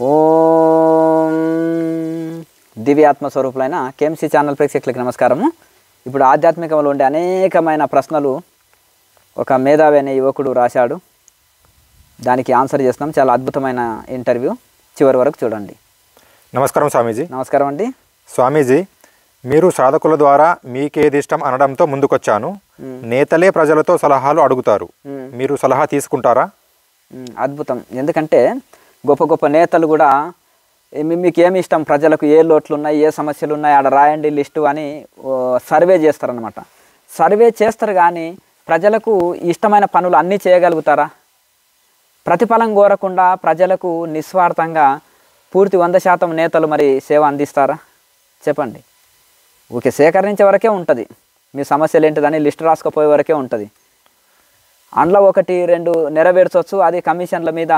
ఓం దివ్యాత్మ స్వరూపులైన KMC channel ప్రేక్షకులకు నమస్కారము. ఇప్పుడు ఆధ్యాత్మికంలో ఉండే అనేకమైన ప్రశ్నలు ఒక మేధావి అనే యువకుడు రాశాడు. దానికి ఆన్సర్ చేస్తున్నాం. చాలా అద్భుతమైన ఇంటర్వ్యూ, చివరి వరకు చూడండి. నమస్కారం స్వామీజీ. నమస్కారం అండి. స్వామీజీ, మీరు సాధకుల ద్వారా మీకేది ఇష్టం అనడంతో ముందుకొచ్చాను. నేతలే ప్రజలతో సలహాలు అడుగుతారు, మీరు సలహా తీసుకుంటారా? అద్భుతం. ఎందుకంటే గొప్ప గొప్ప నేతలు కూడా మీకు ఏమి ఇష్టం, ప్రజలకు ఏ లోట్లు ఉన్నాయి, ఏ సమస్యలు ఉన్నాయి, ఆడ రాయండి లిస్టు అని సర్వే చేస్తారనమాట. సర్వే చేస్తారు కానీ ప్రజలకు ఇష్టమైన పనులు అన్నీ చేయగలుగుతారా? ప్రతిఫలం కోరకుండా ప్రజలకు నిస్వార్థంగా పూర్తి 100% నేతలు మరి సేవ అందిస్తారా? చెప్పండి. ఓకే, సేకరించే వరకే ఉంటుంది. మీ సమస్యలు ఏంటిదని లిస్టు రాసుకుపోయే వరకే ఉంటుంది. అందులో 1-2 నెరవేర్చవచ్చు. అది కమిషన్ల మీద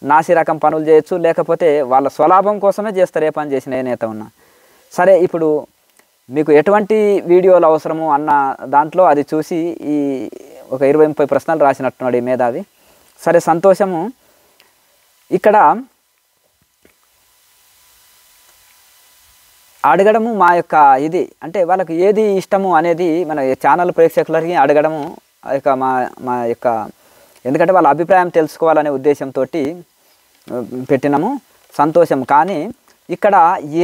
నాసి రకం పనులు చేయొచ్చు, లేకపోతే వాళ్ళ స్వలాభం కోసమే చేస్తారు. ఏ పని చేసిన ఏ నేత ఉన్నా సరే. ఇప్పుడు మీకు ఎటువంటి వీడియోలు అవసరము అన్న దాంట్లో అది చూసి ఈ ఒక 20-30 ప్రశ్నలు రాసినట్టున్నాడు ఈ మేధావి. సరే, సంతోషము. ఇక్కడ అడగడము మా యొక్క ఇది అంటే వాళ్ళకి ఏది ఇష్టము అనేది మన ఛానల్ ప్రేక్షకులకి అడగడము మా యొక్క ఎందుకంటే వాళ్ళ అభిప్రాయం తెలుసుకోవాలనే ఉద్దేశంతో పెట్టినాము. సంతోషం. కానీ ఇక్కడ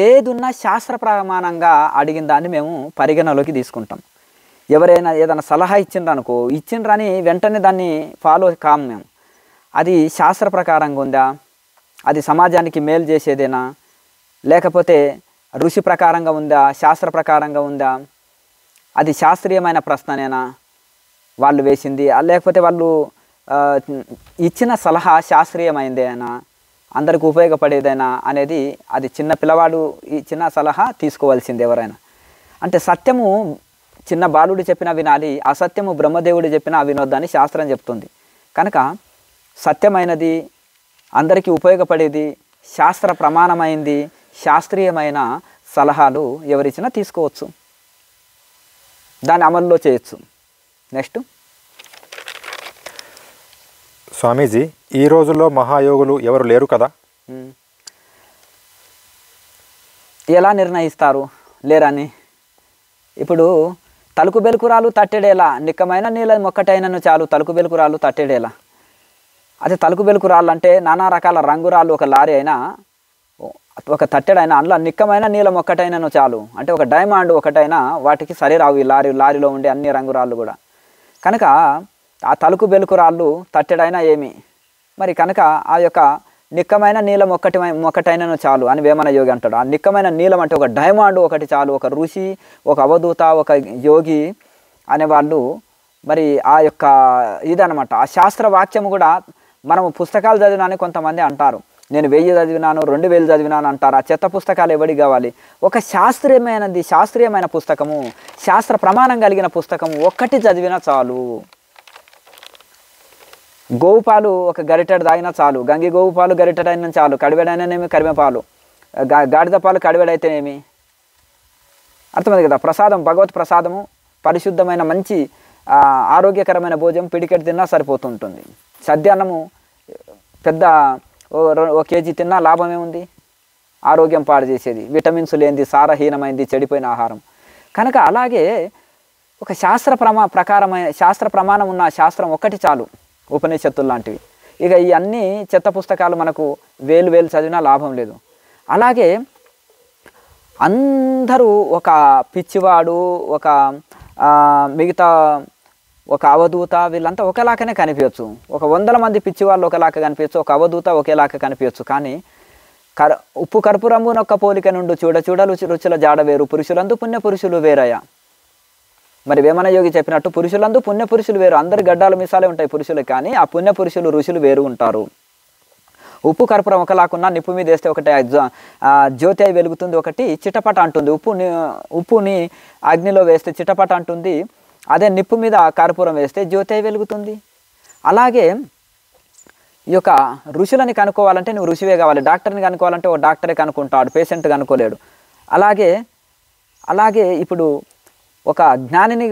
ఏదున్నా శాస్త్ర ప్రమాణంగా అడిగిన దాన్ని మేము పరిగణలోకి తీసుకుంటాం. ఎవరైనా ఏదైనా సలహా ఇచ్చిండ్రని వెంటనే దాన్ని ఫాలో కాము మేము. అది శాస్త్ర ప్రకారంగా ఉందా, అది సమాజానికి మేలు చేసేదేనా, లేకపోతే ఋషి ప్రకారంగా ఉందా, శాస్త్ర ప్రకారంగా ఉందా, అది శాస్త్రీయమైన ప్రశ్ననేనా వాళ్ళు వేసింది, లేకపోతే వాళ్ళు ఇచ్చిన సలహా శాస్త్రీయమైందేనా, అందరికి ఉపయోగపడేదైనా అనేది అది చిన్న పిల్లవాడు ఇచ్చిన సలహా తీసుకోవాల్సింది ఎవరైనా. అంటే సత్యము చిన్న బాలుడు చెప్పినా వినాలి, అసత్యము బ్రహ్మదేవుడు చెప్పినా వినొద్దని శాస్త్రం చెప్తుంది. కనుక సత్యమైనది, అందరికీ ఉపయోగపడేది, శాస్త్ర ప్రమాణమైంది, శాస్త్రీయమైన సలహాలు ఎవరిచ్చినా తీసుకోవచ్చు, దాన్ని అమల్లో చేయొచ్చు. నెక్స్ట్ స్వామీజీ, ఈ రోజుల్లో మహాయోగులు ఎవరు లేరు కదా? ఎలా నిర్ణయిస్తారు లేరని? ఇప్పుడు తలుకు బెలుకురాలు తట్టెడేలా, నిక్కమైన నీళ్ళ మొక్కటైనను చాలు తలుకు బెలుకురాలు తట్టెడేలా. అదే తలుకు బెలుకురాళ్ళు అంటే నానా రకాల రంగురాళ్ళు ఒక లారీ అయినా ఒక తట్టెడైనా అందులో నిక్కమైన నీళ్ళ మొక్కటైనను చాలు అంటే ఒక డైమండ్ ఒకటైనా వాటికి సరిరావు ఈ లారీలో ఉండే అన్ని రంగురాళ్ళు కూడా. కనుక ఆ తలుకు బెలుకురాళ్ళు తట్టెడైనా ఏమి మరి. కనుక ఆ యొక్క నిక్కమైన నీలం మొక్కటైనను చాలు అని వేమన యోగి అంటాడు. ఆ నిక్కమైన నీలం అంటే ఒక డైమండ్ ఒకటి చాలు. ఒక ఋషి, ఒక అవధూత, ఒక యోగి అనేవాళ్ళు మరి ఆ యొక్క ఇదనమాట. ఆ శాస్త్ర వాక్యము కూడా మనము పుస్తకాలు చదివినానని కొంతమంది అంటారు. నేను 1000 చదివినాను, 2000 చదివినాను అంటారు. ఆ చెత్త పుస్తకాలు ఎవరికి కావాలి? ఒక శాస్త్రీయమైన పుస్తకము, శాస్త్ర ప్రమాణం కలిగిన పుస్తకము ఒక్కటి చదివినా చాలు. గోవు పాలు ఒక గరిటెడు తాగినా చాలు. గంగి గోవు పాలు గరిటెడైనా చాలు. కడివెడైనానేమి కరిమే పాలు, గాడిద పాలు కడివెడైతేనేమి. అర్థమైంది కదా? ప్రసాదం, భగవత్ ప్రసాదము, పరిశుద్ధమైన మంచి ఆరోగ్యకరమైన భోజనం పిడికెట్ తిన్నా సరిపోతుంటుంది. సద్యాన్నము పెద్ద 1 కేజీ తిన్నా లాభం ఏముంది? ఆరోగ్యం పాడు చేసేది, విటమిన్స్ లేనిది, సారహీనమైంది, చెడిపోయిన ఆహారం. కనుక అలాగే ఒక శాస్త్ర ప్రమాణం ఉన్న శాస్త్రం ఒక్కటి చాలు, ఉపనిషత్తులు లాంటివి. ఇక ఈ అన్ని చెత్త పుస్తకాలు మనకు 1000 చదివినా లాభం లేదు. అలాగే అందరూ ఒక పిచ్చివాడు, ఒక మిగతా ఒక అవధూత, వీళ్ళంతా ఒకేలాగానే కనిపించవచ్చు. ఒక 100 మంది పిచ్చివాళ్ళు ఒకలాగా కనిపించచ్చు, ఒక అవధూత ఒకేలాగా కనిపించచ్చు. కానీ ఉప్పు కర్పూరమునొక్క పోలిక నుండి చూడ రుచుల జాడ వేరు, పురుషులందు పుణ్య పురుషులు వేరయ్యా. మరి వేమన యోగి చెప్పినట్టు పురుషులందు పుణ్య పురుషులు వేరు. అందరి గడ్డాలు మిసాలే ఉంటాయి పురుషులకు, కానీ ఆ పుణ్య పురుషులు ఋషులు వేరు ఉంటారు. ఉప్పు కర్పూరం ఒకలాకున్నా నిప్పు మీద వేస్తే ఒకటి జ్యోతి అయి వెలుగుతుంది, ఒకటి చిటపట అంటుంది. ఉప్పుని అగ్నిలో వేస్తే చిటపట అంటుంది, అదే నిప్పు మీద కర్పూరం వేస్తే జ్యోతి అయి వెలుగుతుంది. అలాగే ఈ యొక్క ఋషులని కనుక్కోవాలంటే నువ్వు ఋషివే కావాలి. డాక్టర్ని కనుక్కోవాలంటే ఒక డాక్టరే కనుక్కుంటాడు, పేషెంట్ కనుక్కోలేడు. అలాగే ఇప్పుడు ఒక జ్ఞానిని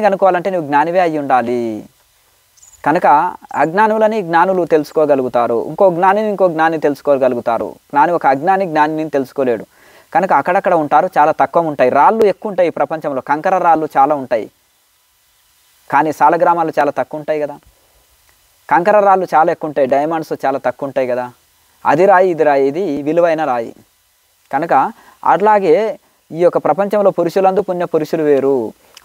కనుక్కోవాలంటే నువ్వు జ్ఞానివే అయి ఉండాలి. కనుక అజ్ఞానులని జ్ఞానులు తెలుసుకోగలుగుతారు, ఇంకో జ్ఞాని తెలుసుకోగలుగుతారు. జ్ఞాని ఒక జ్ఞానిని తెలుసుకోలేడు. కనుక అక్కడక్కడ ఉంటారు, చాలా తక్కువ ఉంటాయి. రాళ్ళు ఎక్కువ ఉంటాయి ప్రపంచంలో, కంకర రాళ్ళు చాలా ఉంటాయి, కానీ సాలగ్రామాలు చాలా తక్కువ ఉంటాయి కదా. కంకర రాళ్ళు చాలా ఎక్కువ ఉంటాయి, డైమండ్స్ చాలా తక్కువ ఉంటాయి కదా. అది రాయి, ఇది రాయి, ఇది విలువైన రాయి. కనుక అట్లాగే ఈ యొక్క ప్రపంచంలో పురుషులందు పుణ్య పురుషులు వేరు.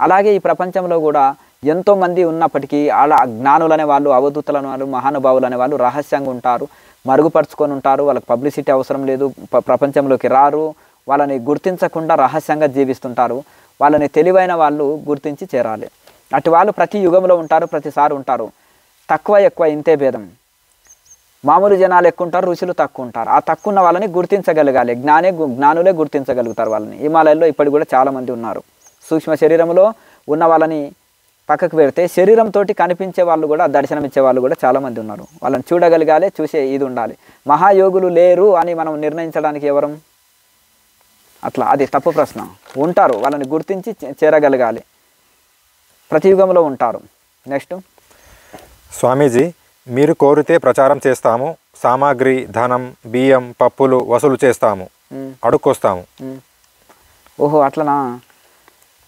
అలాగే ఈ ప్రపంచంలో కూడా ఎంతోమంది ఉన్నప్పటికీ అలా జ్ఞానులనే వాళ్ళు, అవధూతలనే వాళ్ళు, మహానుభావులు అనే వాళ్ళు రహస్యంగా ఉంటారు, మరుగుపరుచుకొని ఉంటారు. వాళ్ళకి పబ్లిసిటీ అవసరం లేదు, ప్రపంచంలోకి రారు, వాళ్ళని గుర్తించకుండా రహస్యంగా జీవిస్తుంటారు. వాళ్ళని తెలివైన వాళ్ళు గుర్తించి చేరాలి. అటు వాళ్ళు ప్రతి యుగంలో ఉంటారు, ప్రతిసారి ఉంటారు. తక్కువ ఎక్కువ ఇంతే భేదం. మామూలు జనాలు ఎక్కువ ఉంటారు, ఋషులు తక్కువ ఉంటారు. ఆ తక్కువ ఉన్న వాళ్ళని గుర్తించగలగాలి. జ్ఞానులే గుర్తించగలుగుతారు వాళ్ళని. హిమాలయాల్లో ఇప్పటికి కూడా చాలామంది ఉన్నారు. సూక్ష్మ శరీరంలో ఉన్న వాళ్ళని పక్కకు పెడితే శరీరంతో కనిపించే వాళ్ళు కూడా, దర్శనం ఇచ్చే వాళ్ళు కూడా చాలామంది ఉన్నారు. వాళ్ళని చూడగలగాలి, చూసే ఇది ఉండాలి. మహాయోగులు లేరు అని మనం నిర్ణయించడానికి ఎవరం? అట్లా అది తప్పు ప్రశ్న. ఉంటారు, వాళ్ళని గుర్తించి చేరగలగాలి. ప్రతి యుగంలో ఉంటారు. నెక్స్ట్, స్వామీజీ, మీరు కోరితే ప్రచారం చేస్తాము, సామాగ్రి, ధనం, బియ్యం, పప్పులు వసూలు చేస్తాము, అడుక్కొస్తాము. ఓహో అట్లనా.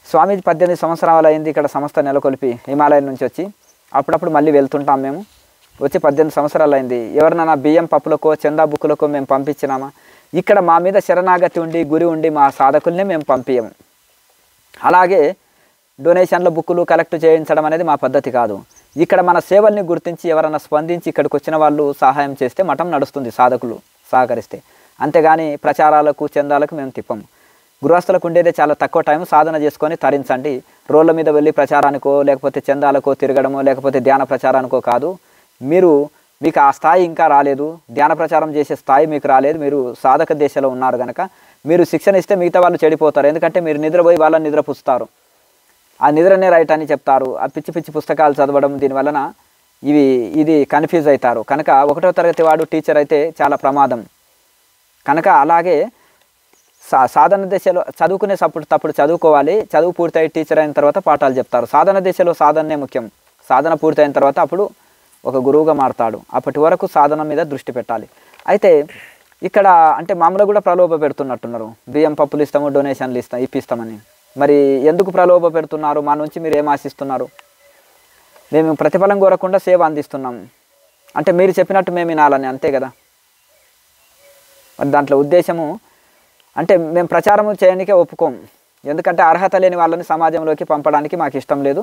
స్వామీజీ 18 సంవత్సరాలు అయింది ఇక్కడ సంస్థ నెలకొల్పి, హిమాలయం నుంచి వచ్చి. అప్పుడప్పుడు మళ్ళీ వెళ్తుంటాం మేము. వచ్చి 18 సంవత్సరాలు అయింది. ఎవరినైనా బియ్యం పప్పులకో చందా బుక్కులకో మేము పంపించినామా? ఇక్కడ మా మీద శరణాగతి ఉండి గురి ఉండి మా సాధకుల్ని మేము పంపించము. అలాగే డొనేషన్ల బుక్కులు కలెక్ట్ చేయించడం అనేది మా పద్ధతి కాదు. ఇక్కడ మన సేవల్ని గుర్తించి ఎవరైనా స్పందించి ఇక్కడికి వచ్చిన వాళ్ళు సహాయం చేస్తే మఠం నడుస్తుంది, సాధకులు సహకరిస్తే. అంతేగాని ప్రచారాలకు చందాలకు మేము తిప్పము. గృహస్థులకు ఉండేదే చాలా తక్కువ టైం. సాధన చేసుకొని తరించండి. రోడ్ల మీద వెళ్ళి ప్రచారానికో లేకపోతే చందాలకో తిరగడమో లేకపోతే ధ్యాన ప్రచారానికో కాదు. మీకు ఆ స్థాయి ఇంకా రాలేదు, ధ్యాన ప్రచారం చేసే స్థాయి మీకు రాలేదు. మీరు సాధక దశలో ఉన్నారు కనుక మీరు శిక్షణ ఇస్తే మిగతా వాళ్ళు చెడిపోతారు. ఎందుకంటే మీరు నిద్రపోయి వాళ్ళని నిద్రపుస్తారు, ఆ నిద్రనే రైట్ అని చెప్తారు. ఆ పిచ్చి పిచ్చి పుస్తకాలు చదవడం, దీనివలన ఇది కన్ఫ్యూజ్ అవుతారు. కనుక 1వ తరగతి వాడు టీచర్ అయితే చాలా ప్రమాదం. కనుక అలాగే సాధన దశలో చదువుకునే తప్పుడు చదువుకోవాలి. చదువు పూర్తయి టీచర్ అయిన తర్వాత పాఠాలు చెప్తారు. సాధన దశలో సాధననే ముఖ్యం. సాధన పూర్తయిన తర్వాత అప్పుడు ఒక గురువుగా మారుతాడు. అప్పటి వరకు సాధన మీద దృష్టి పెట్టాలి. అయితే ఇక్కడ అంటే మామూలుగా కూడా ప్రలోభ పెడుతున్నట్టున్నారు. బియ్యం పప్పులు ఇస్తాము, డొనేషన్లు ఇప్పిస్తామని. మరి ఎందుకు ప్రలోభ పెడుతున్నారు? మా నుంచి మీరు ఏం ఆశిస్తున్నారు? మేము ప్రతిఫలం కోరకుండా సేవ అందిస్తున్నాం అంటే మీరు చెప్పినట్టు మేము వినాలని, అంతే కదా. మరి దాంట్లో ఉద్దేశము అంటే మేము ప్రచారం చేయడానికే ఒప్పుకోము. ఎందుకంటే అర్హత లేని వాళ్ళని సమాజంలోకి పంపడానికి మాకు ఇష్టం లేదు.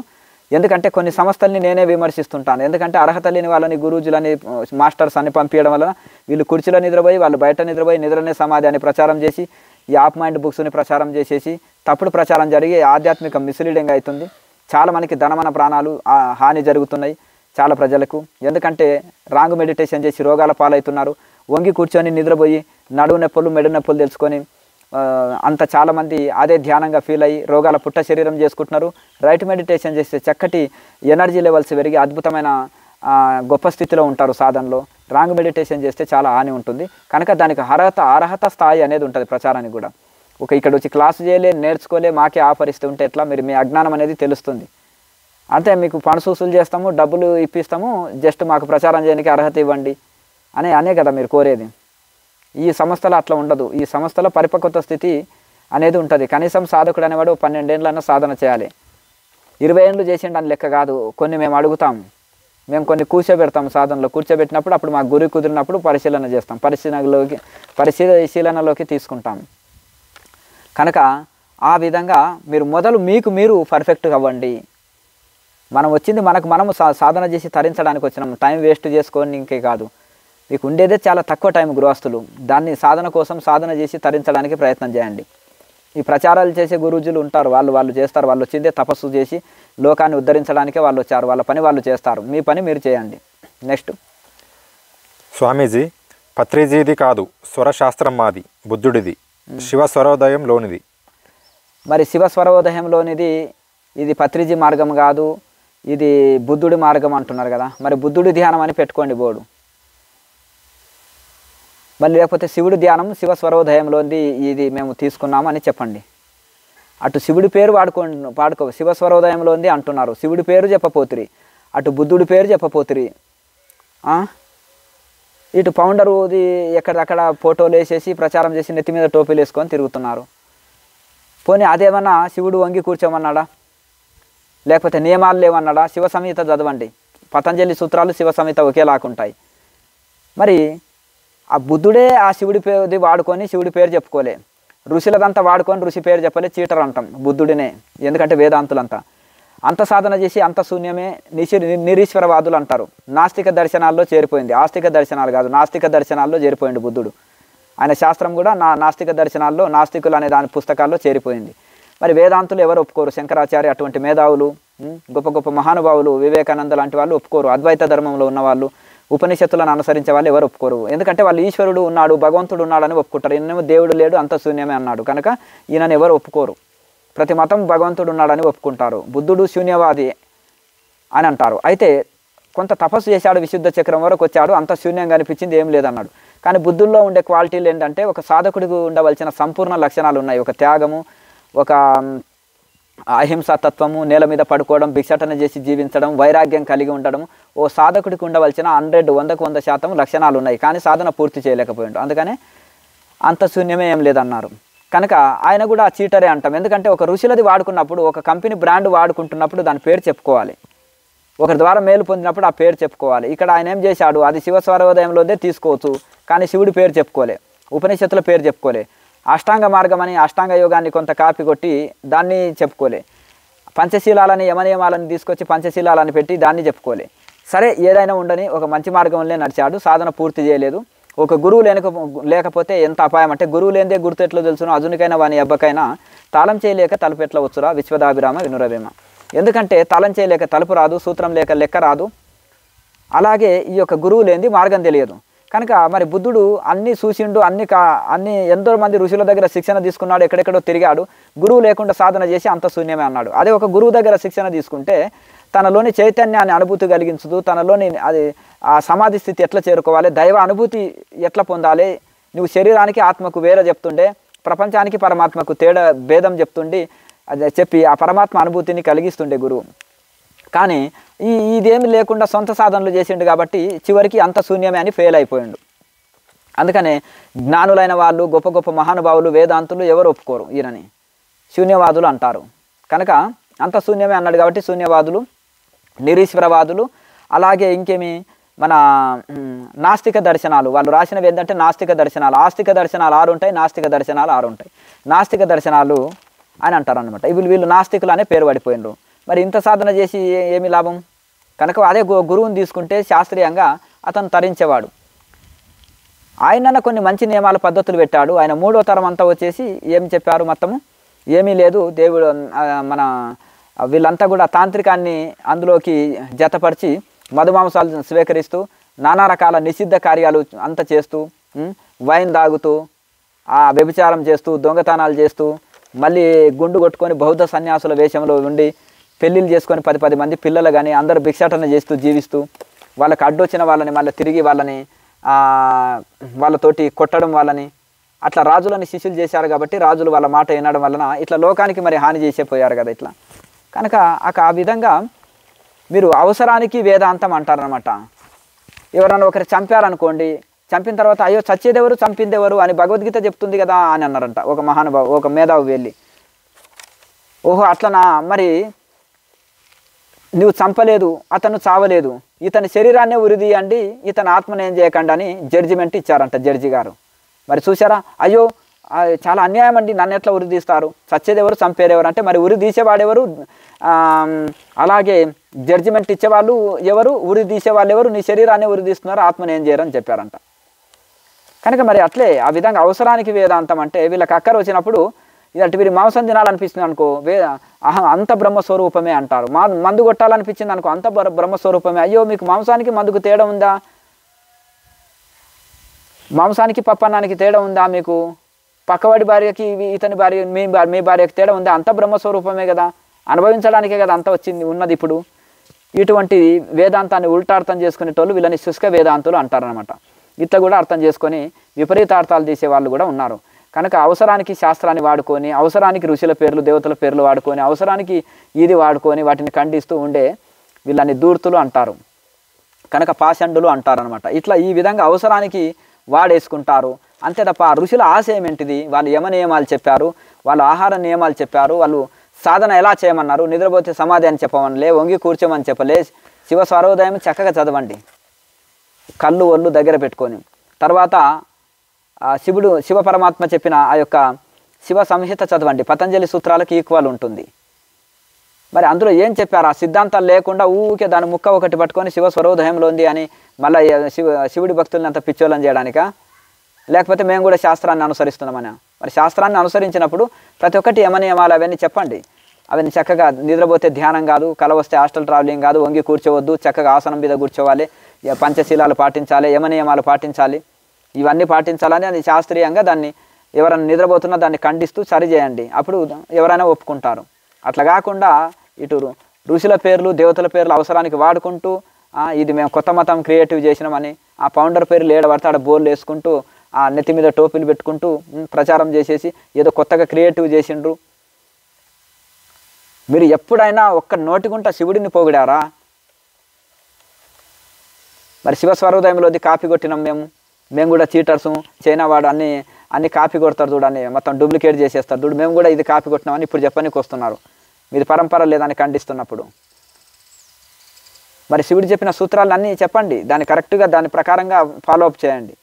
ఎందుకంటే కొన్ని సంస్థల్ని నేనే విమర్శిస్తుంటాను. ఎందుకంటే అర్హత లేని వాళ్ళని గురూజులని, మాస్టర్స్ అని పంపించడం వలన వీళ్ళు కుర్చీలో నిద్రపోయి, వాళ్ళు బయట నిద్రపోయి నిద్రనే సమాజాన్ని ప్రచారం చేసి, ఈ ఆఫ్ మైండ్ బుక్స్ని ప్రచారం చేసేసి తప్పుడు ప్రచారం జరిగి ఆధ్యాత్మిక మిస్లీడింగ్ అవుతుంది. చాలా మనకి ధనమన ప్రాణాలు హాని జరుగుతున్నాయి చాలా ప్రజలకు. ఎందుకంటే రాంగ్ మెడిటేషన్ చేసి రోగాల పాలవుతున్నారు. వంగి కూర్చొని నిద్రపోయి నడువు నొప్పులు, మెడు నొప్పులు తెలుసుకొని అంత చాలామంది అదే ధ్యానంగా ఫీల్ అయ్యి రోగాల పుట్ట శరీరం చేసుకుంటున్నారు. రైట్ మెడిటేషన్ చేస్తే చక్కటి ఎనర్జీ లెవెల్స్ పెరిగి అద్భుతమైన గొప్ప స్థితిలో ఉంటారు సాధనలో. రాంగ్ మెడిటేషన్ చేస్తే చాలా హాని ఉంటుంది. కనుక దానికి అర్హత స్థాయి అనేది ఉంటుంది ప్రచారానికి కూడా. ఇక్కడ వచ్చి క్లాసు చేయలే, నేర్చుకోలే, మాకే ఆఫర్ ఇస్తూ ఉంటే ఎట్లా? మీ అజ్ఞానం అనేది తెలుస్తుంది. అంతే, మీకు పణసూసులు చేస్తాము, డబ్బులు ఇప్పిస్తాము, జస్ట్ మాకు ప్రచారం చేయడానికి అర్హత ఇవ్వండి అనే కదా మీరు కోరేది. ఈ సంస్థలో అట్లా ఉండదు. ఈ సంస్థలో పరిపక్వత స్థితి అనేది ఉంటుంది. కనీసం సాధకుడు అనేవాడు 12 ఏళ్ళన్నా సాధన చేయాలి. 20 ఏళ్ళు చేసిండు అని లెక్క కాదు. కొన్ని మేము అడుగుతాం, మేము కొన్ని కూర్చోబెడతాం. సాధనలో కూర్చోబెట్టినప్పుడు అప్పుడు మాకు గురి కుదిరినప్పుడు పరిశీలన చేస్తాం, పరిశీలనలోకి తీసుకుంటాం. కనుక ఆ విధంగా మీరు మొదలు మీరు పర్ఫెక్ట్గా అవ్వండి. మనం వచ్చింది మనము సాధన చేసి తరించడానికి వచ్చినాం. టైం వేస్ట్ చేసుకోని ఇంకే కాదు. మీకు ఉండేదే చాలా తక్కువ టైం గృహస్థులు. దాన్ని సాధన కోసం సాధన చేసి తరించడానికి ప్రయత్నం చేయండి. ఈ ప్రచారాలు చేసే గురూజులు ఉంటారు, వాళ్ళు చేస్తారు. వాళ్ళు వచ్చిందే తపస్సు చేసి లోకాన్ని ఉద్ధరించడానికే వాళ్ళు వచ్చారు. వాళ్ళ పని వాళ్ళు చేస్తారు, మీ పని మీరు చేయండి. నెక్స్ట్, స్వామీజీ, పత్రిజీది కాదు, స్వరశాస్త్రం మాది, బుద్ధుడిది, శివస్వరోదయంలోనిది. మరి శివస్వరోదయంలోనిది ఇది పత్రిజీ మార్గం కాదు, ఇది బుద్ధుడి మార్గం అంటున్నారు కదా. మరి బుద్ధుడి ధ్యానం అని పెట్టుకోండి బోర్డు. మళ్ళీ లేకపోతే శివుడి ధ్యానం శివస్వరోదయంలోది ఇది మేము తీసుకున్నాము అని చెప్పండి. అటు శివుడి పేరు పాడుకో శివస్వరోదయంలోది అంటున్నారు, శివుడి పేరు చెప్పపోతురి. అటు బుద్ధుడి పేరు చెప్పపోతురి, ఇటు పౌండరుది ఎక్కడక్కడ ఫోటోలు వేసేసి ప్రచారం చేసి నెత్తి మీద టోపీలు వేసుకొని తిరుగుతున్నారు. పోనీ అదేమన్నా శివుడు వంగి కూర్చోమన్నాడా, లేకపోతే నియమాలు లేవన్నాడా? శివ సంహిత చదవండి, పతంజలి సూత్రాలు శివ సంహిత ఒకేలాగుంటాయి. మరి ఆ బుద్ధుడే ఆ శివుడి పేరుది వాడుకొని శివుడి పేరు చెప్పుకోలే, ఋషులదంతా వాడుకొని ఋషి పేరు చెప్పలే, చీటర్ అంటాం బుద్ధుడినే. ఎందుకంటే వేదాంతులంతా అంత సాధన చేసి అంత శూన్యమే నిరీశ్వరవాదులు అంటారు. నాస్తిక దర్శనాల్లో చేరిపోయింది, ఆస్తిక దర్శనాలు కాదు, నాస్తిక దర్శనాల్లో చేరిపోయింది బుద్ధుడు. ఆయన శాస్త్రం కూడా నాస్తిక దర్శనాల్లో, నాస్తికులు అనే దాని పుస్తకాల్లో చేరిపోయింది. మరి వేదాంతులు ఎవరు ఒప్పుకోరు? శంకరాచార్య అటువంటి మేధావులు, గొప్ప గొప్ప మహానుభావులు, వివేకానంద లాంటి వాళ్ళు ఒప్పుకోరు. అద్వైత ధర్మంలో ఉన్నవాళ్ళు, ఉపనిషత్తులను అనుసరించే వాళ్ళు ఎవరు ఒప్పుకోరు. ఎందుకంటే వాళ్ళు ఈశ్వరుడు ఉన్నాడు, భగవంతుడు ఉన్నాడని ఒప్పుకుంటారు. ఈయనేమో దేవుడు లేడు, అంత శూన్యమే అన్నాడు కనుక ఈయనని ఎవరు ఒప్పుకోరు. ప్రతి మతం భగవంతుడు ఉన్నాడని ఒప్పుకుంటారు. బుద్ధుడు శూన్యవాది అని అంటారు. అయితే కొంత తపస్సు చేశాడు, విశుద్ధ చక్రం వరకు వచ్చాడు, అంత శూన్యంగా అనిపించింది, ఏం లేదన్నాడు. కానీ బుద్ధుల్లో ఉండే క్వాలిటీలు ఏంటంటే ఒక సాధకుడికి ఉండవలసిన సంపూర్ణ లక్షణాలు ఉన్నాయి. ఒక త్యాగము, ఒక అహింసాతత్వము, నేల మీద పడుకోవడం, భిక్షాటన చేసి జీవించడం, వైరాగ్యం కలిగి ఉండడం, ఓ సాధకుడికి ఉండవలసిన 100% లక్షణాలు ఉన్నాయి. కానీ సాధన పూర్తి చేయలేకపోయాడు, అందుకనే అంత శూన్యమే ఏం లేదన్నారు. కనుక ఆయన కూడా చీటరే అంటాం. ఎందుకంటే ఒక ఋషులది వాడుకున్నప్పుడు, ఒక కంపెనీ బ్రాండ్ వాడుకుంటున్నప్పుడు దాని పేరు చెప్పుకోవాలి, ఒకరి ద్వారా మేలు పొందినప్పుడు ఆ పేరు చెప్పుకోవాలి. ఇక్కడ ఆయన ఏం చేశాడు, అది శివ స్వరోదయంలోనే తీసుకోవచ్చు, కానీ శివుడి పేరు చెప్పుకోలే, ఉపనిషత్తుల పేరు చెప్పుకోలే, అష్టాంగ మార్గం అని అష్టాంగ యోగాన్ని కొంత కాపీ కొట్టి దాన్ని చెప్పుకోలే, పంచశీలాలని యమనియమాలని తీసుకొచ్చి పంచశీలాలని పెట్టి దాన్ని చెప్పుకోలే. సరే ఏదైనా ఉండని ఒక మంచి మార్గంలో నడిచాడు, సాధన పూర్తి చేయలేదు. ఒక గురువు లేకపోతే ఎంత అపాయం అంటే, గురువు లేనిదే గుర్తు ఎట్లా తెలుసునో అజునికైనా వాని అబ్బకైనా తాళం చేయలేక తలుపు ఎట్లా వచ్చురా విశ్వదాభిరామ వినురవేమ. ఎందుకంటే తాళం చేయలేక తలుపు రాదు, సూత్రం లేక లెక్క రాదు. అలాగే ఈ యొక్క గురువు లేనిది మార్గం తెలియదు. కనుక మరి బుద్ధుడు అన్నీ చూసిండు, అన్ని ఎంతో మంది ఋషుల దగ్గర శిక్షణ తీసుకున్నాడు, ఎక్కడెక్కడో తిరిగాడు, గురువు లేకుండా సాధన చేసి అంత శూన్యమే అన్నాడు. అదే ఒక గురువు దగ్గర శిక్షణ తీసుకుంటే తనలోని చైతన్యాన్ని అనుభూతి కలిగించుతూ, తనలోని అది ఆ సమాధి స్థితి ఎట్లా చేరుకోవాలి, దైవ అనుభూతి ఎట్లా పొందాలి, నువ్వు శరీరానికి ఆత్మకు వేరే చెప్తుండే, ప్రపంచానికి పరమాత్మకు భేదం చెప్తుండి అది చెప్పి ఆ పరమాత్మ అనుభూతిని కలిగిస్తుండే గురువు. కానీ ఇదేమి లేకుండా సొంత సాధనలు చేసిండు కాబట్టి చివరికి అంత శూన్యమే అని ఫెయిల్ అయిపోయిండు. అందుకనే జ్ఞానులైన వాళ్ళు, గొప్ప గొప్ప మహానుభావులు, వేదాంతులు ఎవరు ఒప్పుకోరు ఈయనని, శూన్యవాదులు అంటారు. కనుక అంత శూన్యమే అన్నాడు కాబట్టి శూన్యవాదులు, నిరీశ్వరవాదులు. అలాగే ఇంకేమి మన నాస్తిక దర్శనాలు, వాళ్ళు రాసినవి ఏంటంటే నాస్తిక దర్శనాలు. ఆస్తిక దర్శనాలు 6 ఉంటాయి, నాస్తిక దర్శనాలు 6 ఉంటాయి. నాస్తిక దర్శనాలు అని అంటారు అనమాట. వీళ్ళు నాస్తికులు అనే పేరు పడిపోయినరు. మరి ఇంత సాధన చేసి ఏమి లాభం? కనుక అదే గురువుని తీసుకుంటే శాస్త్రీయంగా అతను తరించేవాడు. ఆయన కొన్ని మంచి నియమాల పద్ధతులు పెట్టాడు. ఆయన 3వ తరం అంతా వచ్చేసి ఏం చెప్పారు, మొత్తము ఏమీ లేదు, దేవుడు మన వీళ్ళంతా కూడా తాంత్రికాన్ని అందులోకి జతపరిచి మధుమాంసాలు స్వీకరిస్తూ నానా రకాల నిషిద్ధ కార్యాలు అంత చేస్తూ, వైన్ తాగుతూ, వ్యభిచారం చేస్తూ, దొంగతనాలు చేస్తూ, మళ్ళీ గుండు కొట్టుకొని బౌద్ధ సన్యాసుల వేషంలో ఉండి పెళ్ళిళ్ళు చేసుకొని 10 మంది పిల్లలు కానీ అందరూ భిక్షాటన చేస్తూ జీవిస్తూ, వాళ్ళకి అడ్డొచ్చిన వాళ్ళని మళ్ళీ తిరిగి వాళ్ళని వాళ్ళతోటి కొట్టడం, వాళ్ళని అట్లా రాజులని శిష్యులు చేశారు కాబట్టి రాజులు వాళ్ళ మాట వినడం వలన ఇట్లా లోకానికి మరి హాని చేసేపోయారు కదా ఇట్లా. కనుక ఆ విధంగా మీరు అవసరానికి వేదాంతం అంటారనమాట. ఎవరన్నా ఒకరు చంపారనుకోండి, చంపిన తర్వాత అయ్యో చచ్చేదెవరు చంపిందెవరు అని భగవద్గీత చెప్తుంది కదా అని అన్నారంట ఒక మహానుభావు, ఒక మేధావి వెళ్ళి. ఓహో అట్లనా, మరి నువ్వు చంపలేదు, అతను చావలేదు, ఇతని శరీరాన్నే ఉరిదీయండి, ఇతని ఆత్మను ఏం చేయకండి అని జడ్జిమెంట్ ఇచ్చారంట జడ్జి గారు. మరి చూసారా, అయ్యో చాలా అన్యాయం అండి, నన్ను ఎట్లా ఉరి తీస్తారు, చచ్చేదెవరు చంపేదెవరు అంటే మరి ఉరి తీసేవాడెవరు, అలాగే జడ్జిమెంట్ ఇచ్చేవాళ్ళు ఎవరు, ఉరి తీసేవాళ్ళు ఎవరు, నీ శరీరాన్ని ఉరి తీస్తున్నారు, ఆత్మను ఏం చేయరని చెప్పారంట. కనుక మరి అట్లే ఆ విధంగా అవసరానికి వేదాంతం అంటే వీళ్ళకి అక్కర వచ్చినప్పుడు ఇలాంటి వీరి మాంసం తినాలనిపిస్తుంది అనుకో, అంత బ్రహ్మస్వరూపమే అంటారు. మందు కొట్టాలనిపించింది అనుకో, అంత బ్రహ్మస్వరూపమే. అయ్యో మీకు మాంసానికి మందుకు తేడా ఉందా, మాంసానికి పప్పన్నానికి తేడా ఉందా, మీకు పక్కవాడి భార్యకి ఇతని భార్య మీ భార్యకి తేడా ఉందా, అంత బ్రహ్మస్వరూపమే కదా, అనుభవించడానికే కదా అంత వచ్చింది ఉన్నది. ఇప్పుడు ఇటువంటి వేదాంతాన్ని ఉల్టార్థం చేసుకునేటోళ్ళు వీళ్ళని శుష్క వేదాంతులు అంటారనమాట. ఇట్లా కూడా అర్థం చేసుకొని విపరీతార్థాలు తీసే వాళ్ళు కూడా ఉన్నారు. కనుక అవసరానికి శాస్త్రాన్ని వాడుకొని, అవసరానికి ఋషుల పేర్లు దేవతల పేర్లు వాడుకొని, అవసరానికి ఇది వాడుకొని వాటిని ఖండిస్తూ ఉండే వీళ్ళని దూర్తులు అంటారు, కనుక పాషండులు అంటారనమాట. ఇట్లా ఈ విధంగా అవసరానికి వాడేసుకుంటారు అంతే తప్ప ఆ ఋషుల ఆశయం ఏంటిది? వాళ్ళు యమ నియమాలు చెప్పారు, వాళ్ళు ఆహార నియమాలు చెప్పారు, వాళ్ళు సాధన ఎలా చేయమన్నారు, నిద్రపోతే సమాధి అని చెప్పమనిలే, వంగి కూర్చోమని చెప్పలే, శివ స్వరోదయం చక్కగా చదవండి కళ్ళు ఒళ్ళు దగ్గర పెట్టుకొని. తర్వాత శివ పరమాత్మ చెప్పిన ఆ యొక్క శివ సంహిత చదవండి, పతంజలి సూత్రాలకు ఈక్వల్ ఉంటుంది. మరి అందులో ఏం చెప్పారు? ఆ సిద్ధాంతాలు లేకుండా ఊరికే దాని ముక్క ఒకటి పట్టుకొని శివ స్వరోదయంలో ఉంది అని మళ్ళీ శివుడి భక్తుల్ని అంత పిచ్చోళ్ళని చేయడానికా? లేకపోతే మేము కూడా శాస్త్రాన్ని అనుసరిస్తున్నామని? మరి శాస్త్రాన్ని అనుసరించినప్పుడు ప్రతి ఒక్కటి యమనియమాలు అవన్నీ చెప్పండి. అవన్నీ చక్కగా నిద్రపోతే ధ్యానం కాదు, కల వస్తే హాస్టల్ ట్రావెలింగ్ కాదు, వంగి కూర్చోవద్దు, చక్కగా ఆసనం మీద కూర్చోవాలి, పంచశీలాలు పాటించాలి, యమనియమాలు పాటించాలి, ఇవన్నీ పాటించాలని అది శాస్త్రీయంగా దాన్ని ఎవరైనా నిద్రపోతున్నా దాన్ని ఖండిస్తూ సరి చేయండి, అప్పుడు ఎవరైనా ఒప్పుకుంటారు. అట్లా కాకుండా ఇటు ఋషుల పేర్లు దేవతల పేర్లు అవసరానికి వాడుకుంటూ ఇది మేము కొత్త మతం క్రియేటివ్ చేసినామని ఆ ఫౌండర్ పేర్లు ఏడబడితే ఆడ బోర్లు వేసుకుంటూ ఆ నెత్తి మీద టోపీలు పెట్టుకుంటూ ప్రచారం చేసేసి ఏదో కొత్తగా క్రియేటివ్ చేసిండ్రు. మీరు ఎప్పుడైనా ఒక్క నోటిగుంట శివుడిని పోగిడారా? మరి శివస్వరోదయంలోది కాపీ కొట్టినాం మేము కూడా చీటర్సు, చైనా వాడు అన్ని కాపీ కొడతారు చూడండి, మొత్తం డూప్లికేట్ చేసేస్తారు చూడు, మేము కూడా ఇది కాపీ కొట్టినామని ఇప్పుడు చెప్పడానికి వస్తున్నారు. మీది పరంపర లేదని ఖండిస్తున్నప్పుడు మరి శివుడు చెప్పిన సూత్రాలు అన్నీ చెప్పండి, దాన్ని కరెక్ట్గా దాని ప్రకారంగా ఫాలో అప్ చేయండి.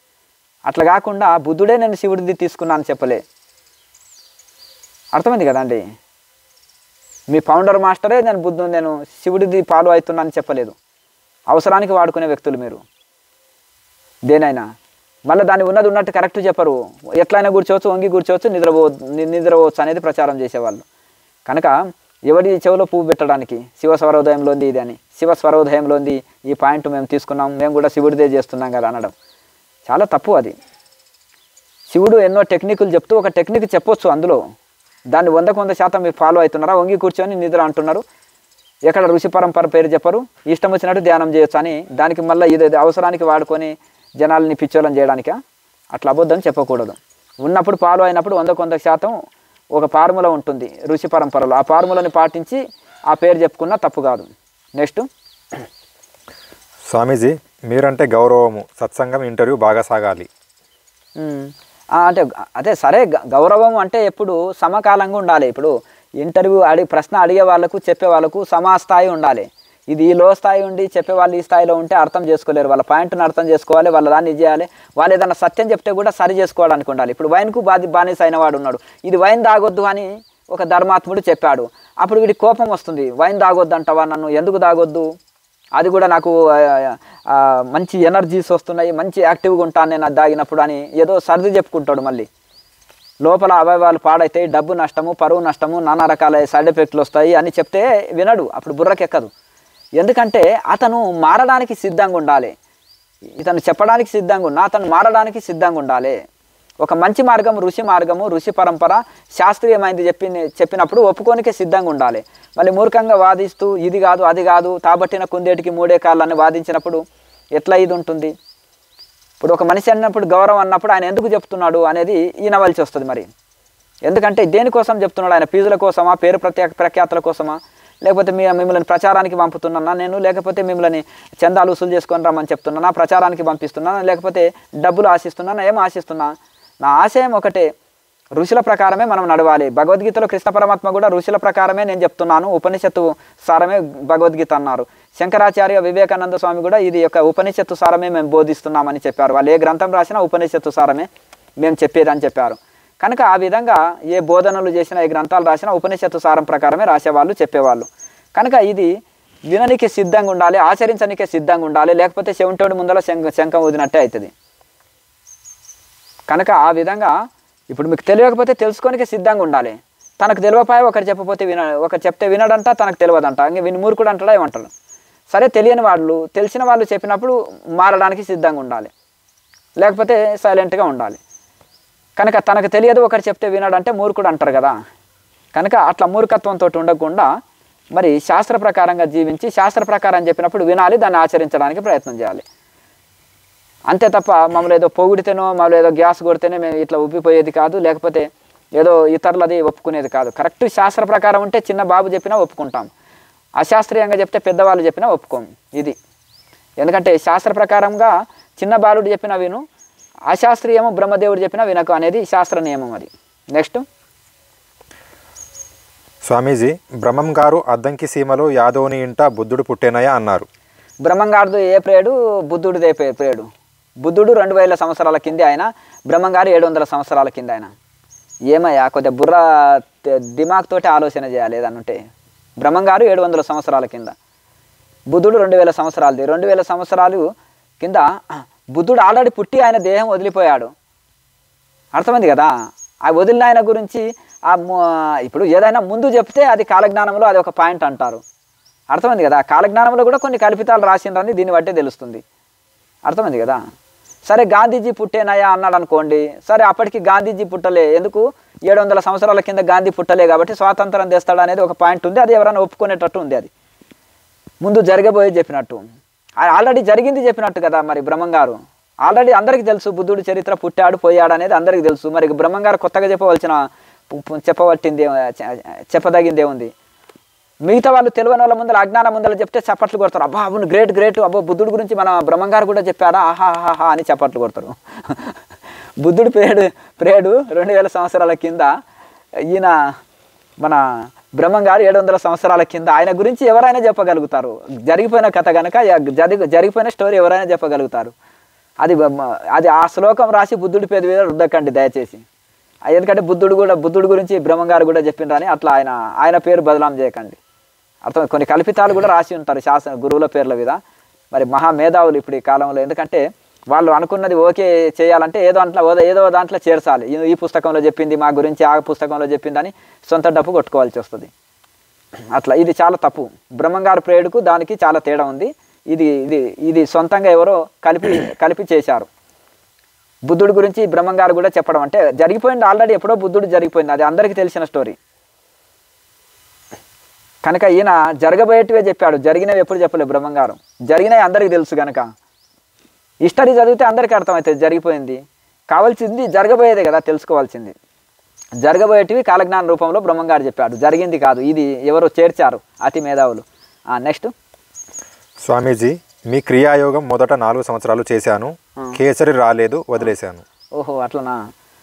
అట్లా కాకుండా బుద్ధుడే నేను శివుడిది తీసుకున్నాను చెప్పలే. అర్థమైంది కదండి? మీ ఫౌండర్ మాస్టరే నేను శివుడిది ఫాలో అవుతున్నాను చెప్పలేదు. అవసరానికి వాడుకునే వ్యక్తులు మీరు దేనైనా. మళ్ళీ దాన్ని ఉన్నది ఉన్నట్టు కరెక్ట్ చెప్పరు, ఎట్లయినా కూర్చోవచ్చు, వంగి కూర్చోవచ్చు, నిద్రపోవచ్చు అనేది ప్రచారం చేసేవాళ్ళు. కనుక ఎవడి చెవిలో పువ్వు పెట్టడానికి శివ స్వరోదయంలోంది ఇది అని, శివ స్వరోదయంలోంది ఈ పాయింట్ మేము తీసుకున్నాం, మేము కూడా శివుడిదే చేస్తున్నాం కదా అనడం చాలా తప్పు. అది శివుడు ఎన్నో టెక్నిక్లు చెప్తూ ఒక టెక్నిక్ చెప్పొచ్చు, అందులో దాన్ని 100% మీరు ఫాలో అవుతున్నారా? వంగి కూర్చొని నిద్ర అంటున్నారు, ఎక్కడ ఋషి పరంపర పేరు చెప్పరు, ఇష్టం వచ్చినట్టు ధ్యానం చేయొచ్చు అని దానికి మళ్ళీ ఇది అవసరానికి వాడుకొని జనాలని పిచ్చోళ్ళని చేయడానికా? అట్లా అబద్ధం చెప్పకూడదు. ఉన్నప్పుడు ఫాలో అయినప్పుడు 100% ఒక ఫార్ములా ఉంటుంది ఋషి పరంపరలో, ఆ ఫార్ములాని పాటించి ఆ పేరు చెప్పుకున్నా తప్పు కాదు. నెక్స్ట్ స్వామీజీ, మీరంటే గౌరవము, సత్సంగం, ఇంటర్వ్యూ బాగా సాగాలి. అంటే అదే సరే, గౌరవం అంటే ఎప్పుడు సమకాలంగా ఉండాలి. ఇప్పుడు ఇంటర్వ్యూ ప్రశ్న అడిగే వాళ్ళకు చెప్పే వాళ్ళకు సమాస్థాయి ఉండాలి. ఇది ఈ లో స్థాయి ఉండి చెప్పేవాళ్ళు ఈ స్థాయిలో ఉంటే అర్థం చేసుకోలేరు, వాళ్ళ పాయింట్ని అర్థం చేసుకోవాలి, వాళ్ళ దాన్ని చేయాలి. వాళ్ళు ఏదైనా సత్యం చెప్తే కూడా సరి చేసుకోవడానికి ఉండాలి. ఇప్పుడు వైన్కు బానిస అయిన వాడు ఉన్నాడు, ఇది వైన్ తాగొద్దు అని ఒక ధర్మాత్ముడు చెప్పాడు, అప్పుడు వీడి కోపం వస్తుంది, వైన్ తాగొద్దు అంటావా, నన్ను ఎందుకు తాగొద్దు, అది కూడా నాకు మంచి ఎనర్జీస్ వస్తున్నాయి, మంచి యాక్టివ్గా ఉంటాను నేను అది తాగినప్పుడు అని ఏదో సర్ది చెప్పుకుంటాడు. మళ్ళీ లోపల అవయవాలు పాడైతాయి, డబ్బు నష్టము, పరువు నష్టము, నానా రకాల సైడ్ ఎఫెక్ట్లు వస్తాయి అని చెప్తే వినడు, అప్పుడు బుర్రకెక్కదు. ఎందుకంటే అతను మారడానికి సిద్ధంగా ఉండాలి, ఇతను చెప్పడానికి సిద్ధంగా ఉన్నా అతను మారడానికి సిద్ధంగా ఉండాలి. ఒక మంచి మార్గం ఋషి మార్గము, ఋషి పరంపర శాస్త్రీయమైంది చెప్పినప్పుడు ఒప్పుకోనికే సిద్ధంగా ఉండాలి. మళ్ళీ మూర్ఖంగా వాదిస్తూ ఇది కాదు అది కాదు, తాబట్టిన కుందేటికి 3 కాళ్ళని వాదించినప్పుడు ఎట్లా ఇది ఉంటుంది? ఇప్పుడు ఒక మనిషి అన్నప్పుడు గౌరవం అన్నప్పుడు ఆయన ఎందుకు చెప్తున్నాడు అనేది ఈనవలసి వస్తుంది. మరి ఎందుకంటే దేనికోసం చెప్తున్నాడు? ఆయన ఫీజుల కోసమా, పేరు ప్రఖ్యాతుల కోసమా, లేకపోతే మిమ్మల్ని ప్రచారానికి పంపుతున్నానా నేను, లేకపోతే మిమ్మల్ని చందాలు వసూలు చేసుకొని రమ్మని చెప్తున్నానా, ప్రచారానికి పంపిస్తున్నానా, లేకపోతే డబ్బులు ఆశిస్తున్నానా, ఏం ఆశిస్తున్నా? నా ఆశయం ఒకటే, ఋషుల ప్రకారమే మనం నడవాలి. భగవద్గీతలో కృష్ణ పరమాత్మ కూడా ఋషుల ప్రకారమే నేను చెప్తున్నాను, ఉపనిషత్తు సారమే భగవద్గీత అన్నారు. శంకరాచార్య వివేకానంద స్వామి కూడా ఇది యొక్క ఉపనిషత్తు సారమే మేము బోధిస్తున్నామని చెప్పారు. వాళ్ళు ఏ గ్రంథం రాసినా ఉపనిషత్తు సారమే మేము చెప్పేదని చెప్పారు. కనుక ఆ విధంగా ఏ బోధనలు చేసినా, ఏ గ్రంథాలు రాసినా ఉపనిషత్తు సారం ప్రకారమే రాసేవాళ్ళు, చెప్పేవాళ్ళు. కనుక ఇది విననికే సిద్ధంగా ఉండాలి, ఆచరించనికే సిద్ధంగా ఉండాలి, లేకపోతే చెవిటోడి ముందర శంఖం ఊదినట్టే అవుతుంది. కనుక ఆ విధంగా ఇప్పుడు మీకు తెలియకపోతే తెలుసుకోనికే సిద్ధంగా ఉండాలి. తనకు తెలియపాయ ఒకటి చెప్పకపోతే ఒకటి చెప్తే వినడంట, తనకు తెలియదంట, ఇంక విని మూర్ఖుడు అంటాడా ఏమంటాడు? సరే, తెలియని వాళ్ళు తెలిసిన వాళ్ళు చెప్పినప్పుడు మారడానికి సిద్ధంగా ఉండాలి, లేకపోతే సైలెంట్గా ఉండాలి. కనుక తనకు తెలియదు ఒకటి చెప్తే వినడంటే మూర్ఖుడు అంటారు కదా. కనుక అట్లా మూర్ఖత్వంతో ఉండకుండా మరి శాస్త్ర ప్రకారంగా జీవించి శాస్త్ర ప్రకారం చెప్పినప్పుడు వినాలి, దాన్ని ఆచరించడానికి ప్రయత్నం చేయాలి. అంతే తప్ప మమ్మల్ని ఏదో పొగిడితేనో, మమ్మల్ని ఏదో గ్యాస్ కొడితేనే మేము ఇట్లా ఉబ్బిపోయేది కాదు, లేకపోతే ఏదో ఇతరులది ఒప్పుకునేది కాదు. కరెక్ట్ శాస్త్ర ప్రకారం ఉంటే చిన్న బాబు చెప్పినా ఒప్పుకుంటాం. అశాస్త్రీయంగా చెప్తే పెద్దవాళ్ళు చెప్పినా ఒప్పుకోము. ఇది ఎందుకంటే శాస్త్ర ప్రకారంగా చిన్న బాలుడు చెప్పినా విను, అశాస్త్రీయము బ్రహ్మదేవుడు చెప్పినా వినకు అనేది శాస్త్ర నియమం. అది నెక్స్ట్. స్వామీజీ, బ్రహ్మం గారు అద్దంకి సీమలో యాదవుని ఇంట బుద్ధుడు పుట్టేనయా అన్నారు. బ్రహ్మంగారిది ఏ ప్రేడు? బుద్ధుడిదే ప్రేడు. బుద్ధుడు 2000 సంవత్సరాల కింద ఆయన, బ్రహ్మంగారు 700 సంవత్సరాల కింద ఆయన. ఏమయ్యా కొద్దిగా బుర్ర దిమాగ్ తోటి ఆలోచన చేయాలి ఏదన్నుంటే. బ్రహ్మంగారు 700 సంవత్సరాల కింద, బుద్ధుడు 2000 సంవత్సరాలది. 2000 సంవత్సరాలు కింద బుద్ధుడు ఆల్రెడీ పుట్టి ఆయన దేహం వదిలిపోయాడు. అర్థమైంది కదా. ఆ వదిలిన ఆయన గురించి ఇప్పుడు ఏదైనా ముందు చెప్తే అది కాలజ్ఞానంలో అది ఒక పాయింట్ అంటారు. అర్థమైంది కదా. కాలజ్ఞానంలో కూడా కొన్ని కల్పితాలు రాసిండ్రని దీన్ని బట్టే తెలుస్తుంది. అర్థమైంది కదా. సరే గాంధీజీ పుట్టేనయా అన్నాడు అనుకోండి. సరే అప్పటికి గాంధీజీ పుట్టలే, ఎందుకు 700 సంవత్సరాల కింద గాంధీ పుట్టలే కాబట్టి స్వాతంత్రం తెస్తాడు అనేది ఒక పాయింట్ ఉంది. అది ఎవరైనా ఒప్పుకునేటట్టు ఉంది. అది ముందు జరగబోయే చెప్పినట్టు, ఆల్రెడీ జరిగింది చెప్పినట్టు కదా. మరి బ్రహ్మంగారు ఆల్రెడీ అందరికీ తెలుసు బుద్ధుడి చరిత్ర, పుట్టాడు పోయాడు అనేది అందరికీ తెలుసు. మరి బ్రహ్మంగారు కొత్తగా చెప్పదగిందే ఉంది. మిగతా వాళ్ళు తెలియని వాళ్ళ ముందర అజ్ఞానం ముందర చెప్తే చప్పట్లు కొడతారు. అబ్బా అవును గ్రేట్ గ్రేట్, అబ్బో బుద్ధుడి గురించి మన బ్రహ్మంగారు కూడా చెప్పారా, ఆహాహాహా అని చప్పట్లు కొడతారు. బుద్ధుడి ప్రేడు 2000 సంవత్సరాల కింద, ఈయన మన బ్రహ్మంగారు 700 సంవత్సరాల కింద. ఆయన గురించి ఎవరైనా చెప్పగలుగుతారు. జరిగిపోయిన కథ కనుక జరిగిపోయిన స్టోరీ ఎవరైనా చెప్పగలుగుతారు. అది ఆ శ్లోకం రాసి బుద్ధుడి పేరు మీద రుద్దకండి దయచేసి. ఎందుకంటే బుద్ధుడు గురించి బ్రహ్మంగారు కూడా చెప్పిండ్రని అట్లా ఆయన పేరు బదలాం చేయకండి. అర్థం. కొన్ని కల్పితాలు కూడా రాసి ఉంటారు శాస్త్ర గురువుల పేర్ల మీద. మరి మహామేధావులు ఇప్పుడు ఈ కాలంలో, ఎందుకంటే వాళ్ళు అనుకున్నది ఓకే చేయాలంటే ఏదో దాంట్లో చేర్చాలి. ఈ పుస్తకంలో చెప్పింది మా గురించి, ఆ పుస్తకంలో చెప్పిందని సొంత డప్పు కొట్టుకోవాల్సి వస్తుంది. అట్లా ఇది చాలా తప్పు. బ్రహ్మంగారు ప్రేడుకు దానికి చాలా తేడా ఉంది. ఇది సొంతంగా ఎవరో కలిపి చేశారు. బుద్ధుడి గురించి బ్రహ్మంగారు కూడా చెప్పడం అంటే జరిగిపోయింది ఆల్రెడీ, ఎప్పుడో బుద్ధుడు జరిగిపోయింది, అది అందరికీ తెలిసిన స్టోరీ. కనుక ఈయన జరగబోయేటివే చెప్పాడు, జరిగినవి ఎప్పుడు చెప్పలేదు బ్రహ్మంగారు. జరిగినవి అందరికీ తెలుసు కనుక హిస్టరీ చదివితే అందరికీ అర్థమవుతుంది జరిగిపోయింది. కావాల్సింది జరగబోయేదే కదా తెలుసుకోవాల్సింది. జరగబోయేటివి కాలజ్ఞాన రూపంలో బ్రహ్మంగారు చెప్పాడు, జరిగింది కాదు. ఇది ఎవరో చేర్చారు అతి మేధావులు. నెక్స్ట్. స్వామీజీ, మీ క్రియాయోగం మొదట 4 సంవత్సరాలు చేశాను, కేసరి రాలేదు, వదిలేశాను. ఓహో అట్లనా.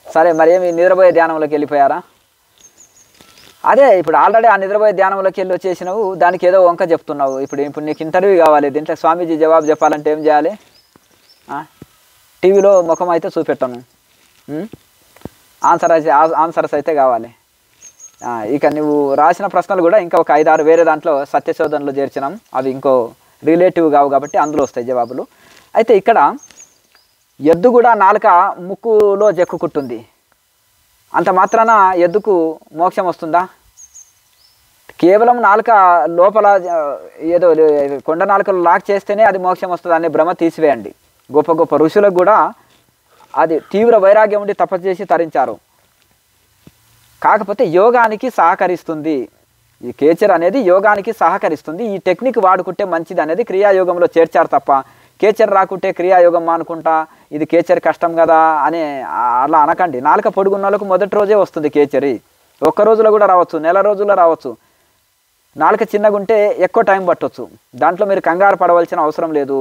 సరే మరి ఏమి నిద్రపోయే ధ్యానంలోకి వెళ్ళిపోయారా? అదే ఇప్పుడు ఆల్రెడీ ఆ నిద్రపోయే ధ్యానంలోకి వెళ్ళి వచ్చేసినావు, దానికి ఏదో వంక చెప్తున్నావు. ఇప్పుడు నీకు ఇంటర్వ్యూ కావాలి, దీంట్లో స్వామీజీ జవాబు చెప్పాలంటే ఏం చేయాలి? టీవీలో ముఖం అయితే చూపెట్టాను, ఆన్సర్స్ అయితే కావాలి. ఇక నువ్వు రాసిన ప్రశ్నలు కూడా ఇంకా ఒక 5-6 వేరే దాంట్లో సత్యశోధనలో చేర్చినాం, అవి ఇంకో రిలేటివ్ కావు కాబట్టి అందులో వస్తాయి జవాబులు. అయితే ఇక్కడ ఎద్దు కూడా నాలుక ముక్కులో జక్కుకుంటుంది, అంత మాత్రాన ఎద్దుకు మోక్షం వస్తుందా? కేవలం నాలుక లోపల ఏదో కొండ నాలుకలు లాక్ చేస్తేనే అది మోక్షం వస్తుంది అనే భ్రమ తీసివేయండి. గొప్ప గొప్ప ఋషులకు కూడా అది తీవ్ర వైరాగ్యం ఉండి తపస్సు చేసి తరించారు. కాకపోతే యోగానికి సహకరిస్తుంది, ఈ కేచర్ అనేది యోగానికి సహకరిస్తుంది. ఈ టెక్నిక్ వాడుకుంటే మంచిది అనేది క్రియాయోగంలో చేర్చారు తప్ప కేచర్ రాకుంటే క్రియాయోగం మానుకుంటా ఇది కేచర్ కష్టం కదా అని అలా అనకండి. నాలుక పొడుగున్న వాళ్ళకు మొదటి రోజే వస్తుంది కేచరి, ఒక్క రోజులో కూడా రావచ్చు, నెల రోజుల్లో రావచ్చు. నాలుక చిన్నగా ఉంటే ఎక్కువ టైం పట్టవచ్చు. దాంట్లో మీరు కంగారు పడవలసిన అవసరం లేదు,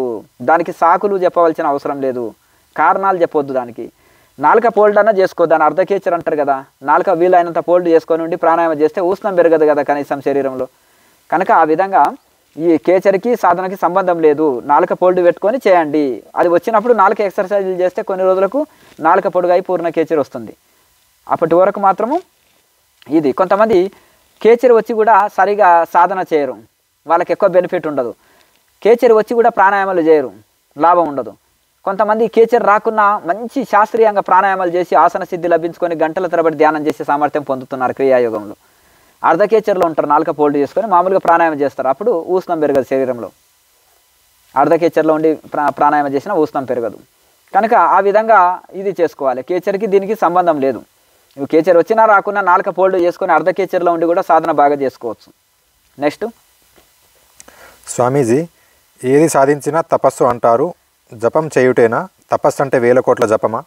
దానికి సాకులు చెప్పవలసిన అవసరం లేదు, కారణాలు చెప్పవద్దు. దానికి నాలుక ఫోల్డ్ అన్నా చేసుకో, దాన్ని అర్ధ కేచర్ అంటారు కదా. నాలుక వీలైనంత ఫోల్డ్ చేసుకొని ఉండి ప్రాణాయామం చేస్తే ఉష్ణం పెరగదు కదా కనీసం శరీరంలో. కనుక ఆ విధంగా ఈ కేచర్కి సాధనకి సంబంధం లేదు, నాలుక ఫోల్డ్ పెట్టుకొని చేయండి. అది వచ్చినప్పుడు నాలుక ఎక్సర్సైజులు చేస్తే కొన్ని రోజులకు నాలుక పొడుగై పూర్ణ కేచర్ వస్తుంది. అప్పటి వరకు మాత్రము ఇది. కొంతమంది కేచర్ వచ్చి కూడా సరిగా సాధన చేయరు, వాళ్ళకి ఎక్కువ బెనిఫిట్ ఉండదు. కేచర్ వచ్చి కూడా ప్రాణాయామాలు చేయరు, లాభం ఉండదు. కొంతమంది కేచర్ రాకున్నా మంచి శాస్త్రీయంగా ప్రాణాయామాలు చేసి ఆసన సిద్ధి లభించుకొని గంటల తరబడి ధ్యానం చేసే సామర్థ్యం పొందుతున్నారు క్రియాయోగంలో. అర్ధ కేచర్లో ఉంటారు, నాలుక ఫోల్డ్ చేసుకొని మామూలుగా ప్రాణాయామం చేస్తారు, అప్పుడు ఉష్ణం పెరగదు శరీరంలో. అర్ధ కేచర్లో ఉండి ప్రాణాయామం చేసినా ఉష్ణం పెరగదు. కనుక ఆ విధంగా ఇది చేసుకోవాలి. కేచర్కి దీనికి సంబంధం లేదు. నువ్వు కేచర్ వచ్చినా రాకున్నా నాలుక ఫోల్డ్ చేసుకొని అర్ధ కేచర్లో ఉండి కూడా సాధన బాగా చేసుకోవచ్చు. నెక్స్ట్. స్వామీజీ, ఏది సాధించినా తపస్సు అంటారు, జపం చేయుటేనా? తపస్సు అంటే 1000 కోట్ల జపమా?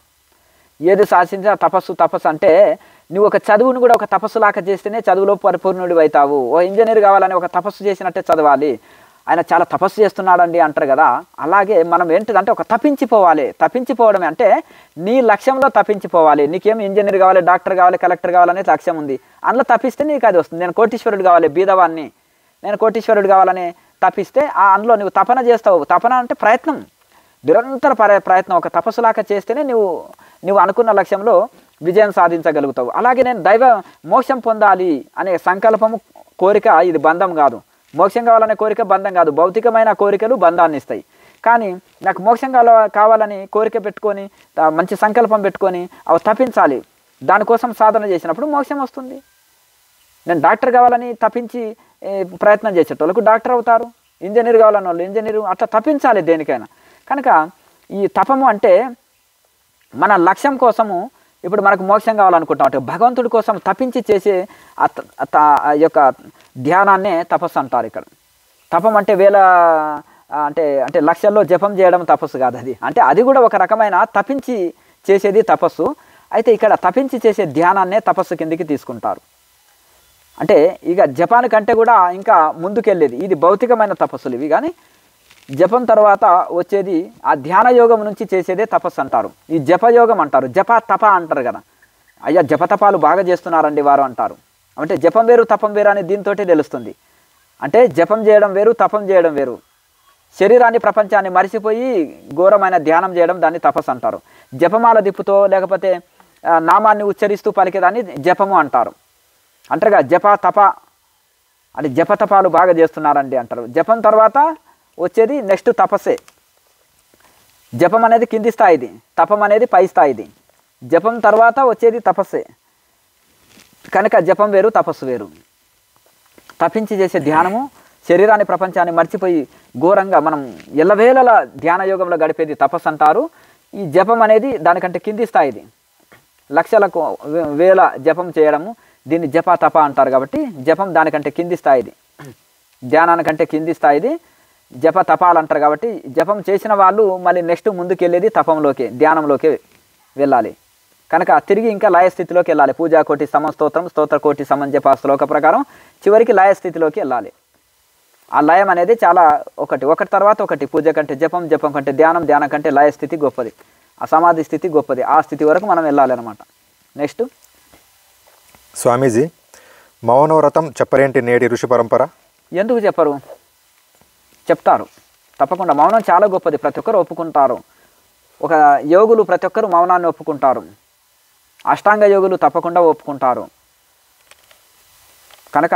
ఏది సాధించినా తపస్సు తపస్సు అంటే నువ్వు ఒక చదువును కూడా ఒక తపస్సులాగా చేస్తేనే చదువులో పరిపూర్ణుడివి అవుతావు. ఓ ఇంజనీర్ కావాలని ఒక తపస్సు చేసినట్టే చదవాలి. ఆయన చాలా తపస్సు చేస్తున్నాడండి అంటారు కదా, అలాగే మనం ఏంటిదంటే ఒక తప్పించిపోవాలి. తప్పించిపోవడమే అంటే నీ లక్ష్యంలో తప్పించిపోవాలి. నీకేం ఇంజనీర్ కావాలి, డాక్టర్ కావాలి, కలెక్టర్ కావాలనే లక్ష్యం ఉంది, అందులో తప్పిస్తే నీకు అది వస్తుంది. నేను కోటీశ్వరుడు కావాలి, బీదవాన్ని నేను కోటీశ్వరుడు కావాలని తప్పిస్తే అందులో నువ్వు తపన చేస్తావు. తపన అంటే ప్రయత్నం, నిరంతర ప్రయత్నం. ఒక తపస్సులాగా చేస్తేనే నువ్వు అనుకున్న లక్ష్యంలో విజయం సాధించగలుగుతావు. అలాగే నేను దైవ మోక్షం పొందాలి అనే సంకల్పము, కోరిక ఇది బంధం కాదు. మోక్షం కావాలనే కోరిక బంధం కాదు. భౌతికమైన కోరికలు బంధాన్ని ఇస్తాయి. కానీ నాకు మోక్షం కావాలని కోరిక పెట్టుకొని మంచి సంకల్పం పెట్టుకొని అవి తప్పించాలి, దానికోసం సాధన చేసినప్పుడు మోక్షం వస్తుంది. నేను డాక్టర్ కావాలని తప్పించి ప్రయత్నం చేసేటోళ్ళకు డాక్టర్ అవుతారు, ఇంజనీర్ కావాలన్న వాళ్ళు ఇంజనీరు, అట్లా తప్పించాలి దేనికైనా. కనుక ఈ తపము అంటే మన లక్ష్యం కోసము, ఇప్పుడు మనకు మోక్షం కావాలనుకుంటాం అంటే భగవంతుడి కోసం తప్పించి చేసే యొక్క ధ్యానాన్నే తపస్సు అంటారు. ఇక్కడ తపం అంటే అంటే లక్షల్లో జపం చేయడం తపస్సు కాదు అది. అంటే అది కూడా ఒక రకమైన తప్పించి చేసేది తపస్సు. అయితే ఇక్కడ తప్పించి చేసే ధ్యానాన్నే తపస్సు కిందికి తీసుకుంటారు. అంటే ఇక జపానికంటే కూడా ఇంకా ముందుకెళ్ళేది ఇది భౌతికమైన తపస్సులు ఇవి. కానీ జపం తర్వాత వచ్చేది ఆ ధ్యాన యోగం నుంచి చేసేదే తపస్సు అంటారు. ఈ జపయోగం అంటారు, జప తప అంటారు కదా. అయ్యా జపతపాలు బాగా చేస్తున్నారండి వారు అంటారు. అంటే జపం వేరు తపం వేరు అని దీంతో తెలుస్తుంది. అంటే జపం చేయడం వేరు, తపం చేయడం వేరు. శరీరాన్ని ప్రపంచాన్ని మరిచిపోయి ఘోరమైన ధ్యానం చేయడం దాన్ని తపస్సు అంటారు. జపమాల దిప్పుతో లేకపోతే నామాన్ని ఉచ్చరిస్తూ పలికేదాన్ని జపము అంటారు. అంటారుగా జప తప అంటే జపతపాలు బాగా చేస్తున్నారండి అంటారు. జపం తర్వాత వచ్చేది నెక్స్ట్ తపస్సే. జపం అనేది కింది స్థాయిది, తపం అనేది పై స్థాయిది. జపం తర్వాత వచ్చేది తపస్సే. కనుక జపం వేరు, తపస్సు వేరు. తప్పించి చేసే ధ్యానము శరీరాన్ని ప్రపంచాన్ని మర్చిపోయి ఘోరంగా మనం ఎల్లవేళలా ధ్యాన యోగంలో గడిపేది తపస్సు అంటారు. ఈ జపం అనేది దానికంటే కింది స్థాయిది, లక్షలకు వేల జపం చేయడము దీన్ని జప తప అంటారు. కాబట్టి జపం దానికంటే కింది స్థాయిది, ధ్యానానికంటే కింది స్థాయిది జప తపాలు అంటారు. కాబట్టి జపం చేసిన వాళ్ళు మళ్ళీ నెక్స్ట్ ముందుకు వెళ్ళేది తపంలోకి, ధ్యానంలోకి వెళ్ళాలి. కనుక తిరిగి ఇంకా లయస్థితిలోకి వెళ్ళాలి. పూజాకోటి సమస్తోత్రం స్తోత్రకోటి సమంజప శ్లోక ప్రకారం చివరికి లయస్థితిలోకి వెళ్ళాలి. ఆ లయం అనేది చాలా ఒకటి తర్వాత ఒకటి. పూజ కంటే జపం, జపం కంటే ధ్యానం, ధ్యానం కంటే లయస్థితి గొప్పది, ఆ సమాధి స్థితి గొప్పది. ఆ స్థితి వరకు మనం వెళ్ళాలి అనమాట. నెక్స్ట్ స్వామీజీ, మౌనవ్రతం చెప్పరేంటి నేటి ఋషి పరంపర? ఎందుకు చెప్పరు? చెప్తారు తప్పకుండా. మౌనం చాలా గొప్పది, ప్రతి ఒక్కరు ఒప్పుకుంటారు. ఒక యోగులు ప్రతి ఒక్కరు మౌనాన్ని ఒప్పుకుంటారు, అష్టాంగ యోగులు తప్పకుండా ఒప్పుకుంటారు. కనుక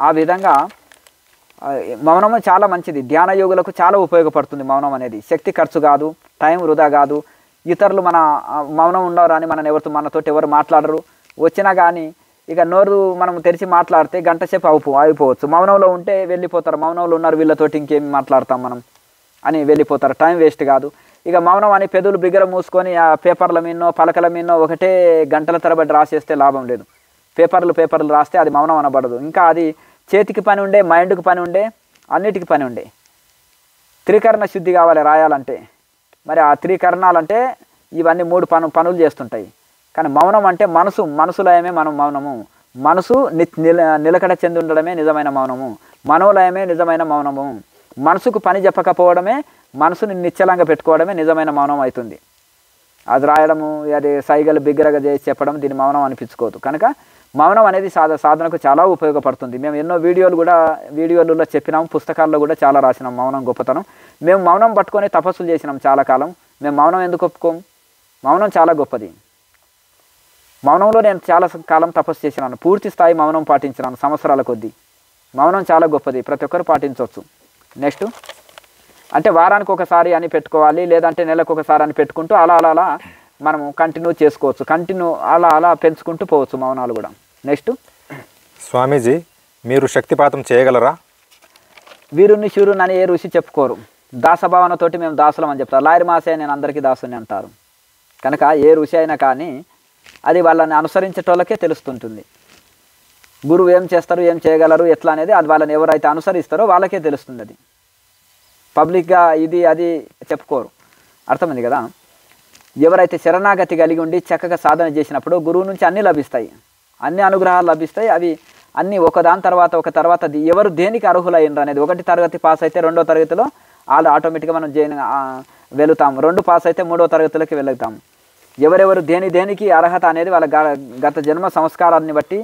ఆ విధంగా మౌనము చాలా మంచిది. ధ్యాన యోగులకు చాలా ఉపయోగపడుతుంది మౌనం అనేది. శక్తి ఖర్చు కాదు, టైం వృధా కాదు. ఇతరులు మన మౌనం ఉండరు అని మనతోటి ఎవరు మాట్లాడరు. వచ్చినా కానీ ఇక నోరు మనం తెరిచి మాట్లాడితే గంట సేపు అయిపోవచ్చు. మౌనంలో ఉంటే వెళ్ళిపోతారు, మౌనంలో ఉన్నారు వీళ్ళతోటి ఇంకేం మాట్లాడతాం మనం అని వెళ్ళిపోతారు. టైం వేస్ట్ కాదు. ఇక మౌనం అని పెదవులు బిగ్గర మూసుకొని ఆ పేపర్ల మీదనో పలకల మీదనో ఒకటే గంటల తరబడి రాసేస్తే లాభం లేదు. పేపర్లు రాస్తే అది మౌనం అనబడదు. ఇంకా అది చేతికి పని ఉండే, మైండ్కి పని ఉండే, అన్నిటికీ పని ఉండే. త్రికరణ శుద్ధి కావాలి రాయాలంటే. మరి ఆ త్రికరణాలంటే ఇవన్నీ మూడు పనులు చేస్తుంటాయి. కానీ మౌనం అంటే మనసులయమే మౌనము. మనసు నిలకడ చెంది ఉండడమే నిజమైన మౌనము. మనోలయమే నిజమైన మౌనము. మనసుకు పని చెప్పకపోవడమే, మనసుని నిశ్చలంగా పెట్టుకోవడమే నిజమైన మౌనం అవుతుంది. అది రాయడము, అది సైగలు బిగ్గరగా చేసి చెప్పడం దీని మౌనం అనిపించుకోదు. కనుక మౌనం అనేది సాధనకు చాలా ఉపయోగపడుతుంది. మేము ఎన్నో వీడియోలలో చెప్పినాము, పుస్తకాల్లో కూడా చాలా రాసినాం మౌనం గొప్పతనం. మేము మౌనం పట్టుకొని తపస్సులు చేసినాం చాలా కాలం. మేము మౌనం ఎందుకు ఒప్పుకోం? మౌనం చాలా గొప్పది. మౌనంలో నేను చాలా కాలం తపస్సు చేసినాను, పూర్తి స్థాయి మౌనం పాటించినాను సంవత్సరాల కొద్దీ. మౌనం చాలా గొప్పది, ప్రతి ఒక్కరు పాటించవచ్చు. నెక్స్ట్ అంటే వారానికి ఒకసారి అని పెట్టుకోవాలి, లేదంటే నెలకు ఒకసారి అని పెట్టుకుంటూ అలా మనము కంటిన్యూ చేసుకోవచ్చు. అలా పెంచుకుంటూ పోవచ్చు మౌనాలు కూడా. నెక్స్ట్ స్వామీజీ, మీరు శక్తిపాతం చేయగలరా? వీరుని శూరుని అని ఏ ఋషి చెప్పుకోరు. దాసభావనతోటి మేము దాసులం అని చెప్తారు. లాయర్ మాసే నేను అందరికీ దాసుని అంటారు. కనుక ఏ ఋషి అయినా కానీ అది వాళ్ళని అనుసరించేటోళ్ళకే తెలుస్తుంటుంది. గురువు ఏం చేస్తారు, ఏం చేయగలరు, ఎట్లా అనేది అది వాళ్ళని ఎవరైతే అనుసరిస్తారో వాళ్ళకే తెలుస్తుంది. అది పబ్లిక్గా ఇది అది చెప్పుకోరు. అర్థమైంది కదా? ఎవరైతే శరణాగతి కలిగి ఉండి చక్కగా సాధన చేసినప్పుడు గురువు నుంచి అన్నీ లభిస్తాయి, అన్ని అనుగ్రహాలు లభిస్తాయి. అవి అన్నీ ఒకదాని తర్వాత ఒక తర్వాత ఎవరు దేనికి అర్హులైనరు అనేది, 1 తరగతి పాస్ అయితే 2వ తరగతిలో వాళ్ళు ఆటోమేటిక్గా మనం వెళుతాం, 2 పాస్ అయితే 3వ తరగతిలోకి వెళుతాం. ఎవరెవరు దేనికి అర్హత అనేది వాళ్ళ గత జన్మ సంస్కారాన్ని బట్టి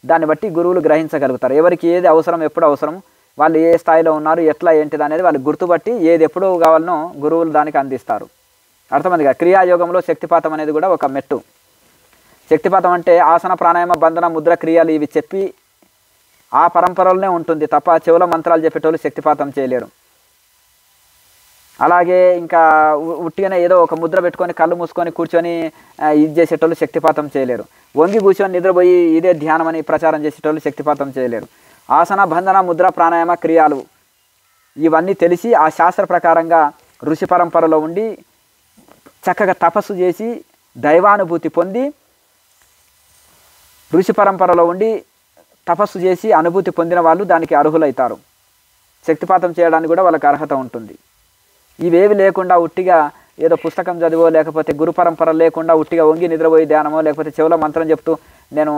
దాన్ని బట్టి గురువులు గ్రహించగలుగుతారు. ఎవరికి ఏది అవసరం, ఎప్పుడు అవసరం, వాళ్ళు ఏ స్థాయిలో ఉన్నారు, ఎట్లా ఏంటిది అనేది వాళ్ళు గుర్తుపట్టి ఏది ఎప్పుడు కావాలనో గురువులు దానికి అందిస్తారు. అర్థమైందిగా. క్రియాయోగంలో శక్తిపాతం అనేది కూడా ఒక మెట్టు. శక్తిపాతం అంటే ఆసన ప్రాణాయామ బంధన ముద్ర క్రియలు ఇవి చెప్పి ఆ పరంపరలోనే ఉంటుంది తప్ప చెవుల మంత్రాలు చెప్పేటోళ్ళు శక్తిపాతం చేయలేరు. అలాగే ఇంకా ఉట్టిగానే ఏదో ఒక ముద్ర పెట్టుకొని కళ్ళు మూసుకొని కూర్చొని ఇది చేసేటోళ్ళు శక్తిపాతం చేయలేరు. వంగి కూర్చొని నిద్రపోయి ఇదే ధ్యానం అని ప్రచారం చేసేటోళ్ళు శక్తిపాతం చేయలేరు. ఆసన బంధన ముద్ర ప్రాణాయామ క్రియాలు ఇవన్నీ తెలిసి ఆ శాస్త్ర ప్రకారంగా ఋషి పరంపరలో ఉండి చక్కగా తపస్సు చేసి దైవానుభూతి పొంది ఋషి పరంపరలో ఉండి తపస్సు చేసి అనుభూతి పొందిన వాళ్ళు దానికి అర్హులవుతారు. శక్తిపాతం చేయడానికి కూడా వాళ్ళకి అర్హత ఉంటుంది. ఇవేవి లేకుండా ఉట్టిగా ఏదో పుస్తకం చదివో లేకపోతే గురు పరంపర లేకుండా ఉట్టిగా వంగి నిద్రపోయి ధ్యానమో లేకపోతే చెవుల మంత్రం చెప్తూ నేను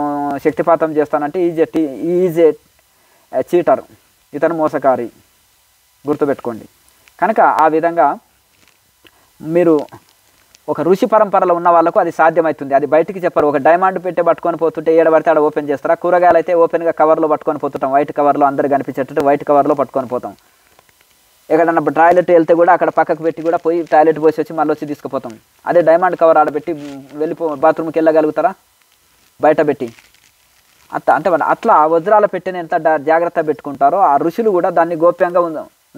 శక్తిపాతం చేస్తానంటే ఈజ్ ఏ చీటర్, ఇతను మోసకారి, గుర్తుపెట్టుకోండి. కనుక ఆ విధంగా మీరు ఒక ఋషి పరంపరలో ఉన్న వాళ్ళకు అది సాధ్యమవుతుంది. అది బయటికి చెప్పరు. ఒక డైమండ్ పెట్టి పట్టుకొని పోతుంటే ఏడబడితే ఆడ ఓపెన్ చేస్తారా? కూరగాయలు అయితే ఓపెన్గా కవర్లో పట్టుకొని పోతుంటాం, వైట్ కవర్లో అందరు కనిపించేటట్టు వైట్ కవర్లో పట్టుకొని పోతాం. ఎక్కడన్నా టాయిలెట్ వెళ్తే కూడా అక్కడ పక్కకు పెట్టి కూడా పోయి టాయిలెట్ పోసి వచ్చి మళ్ళీ వచ్చి తీసుకుపోతాం. అదే డైమండ్ కవర్ ఆడబెట్టి బాత్రూమ్కి వెళ్ళగలుగుతారా బయట పెట్టి? అట్లా వజ్రాల పెట్టిన ఎంత జాగ్రత్త పెట్టుకుంటారో ఆ ఋషులు కూడా దాన్ని గోప్యంగా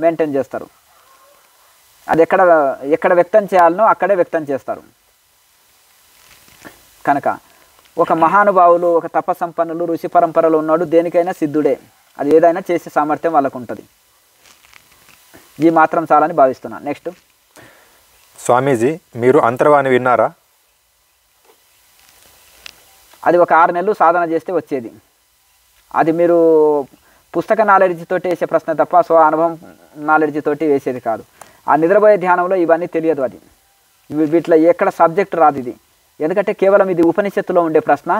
మెయింటైన్ చేస్తారు. అది ఎక్కడ వ్యక్తం చేయాలనో అక్కడే వ్యక్తం చేస్తారు. కనుక ఒక మహానుభావులు ఒక తపసంపన్నులు ఋషి పరంపరలో ఉన్నాడు దేనికైనా సిద్ధుడే. అది ఏదైనా చేసే సామర్థ్యం వాళ్ళకు ఉంటుంది. ఈ మాత్రం చాలని భావిస్తున్నాను. నెక్స్ట్ స్వామీజీ, మీరు అంతర్వాణి విన్నారా? అది ఒక 6 నెలలు సాధన చేస్తే వచ్చేది. అది మీరు పుస్తక నాలెడ్జ్ తోటి వేసే ప్రశ్న తప్ప అనుభవం నాలెడ్జ్ తోటి వేసేది కాదు. ఆ నిద్రపోయే ధ్యానంలో ఇవన్నీ తెలియదు. అది వీటిలో ఎక్కడ సబ్జెక్ట్ రాదు ఇది. ఎందుకంటే కేవలం ఇది ఉపనిషత్తులో ఉండే ప్రశ్న.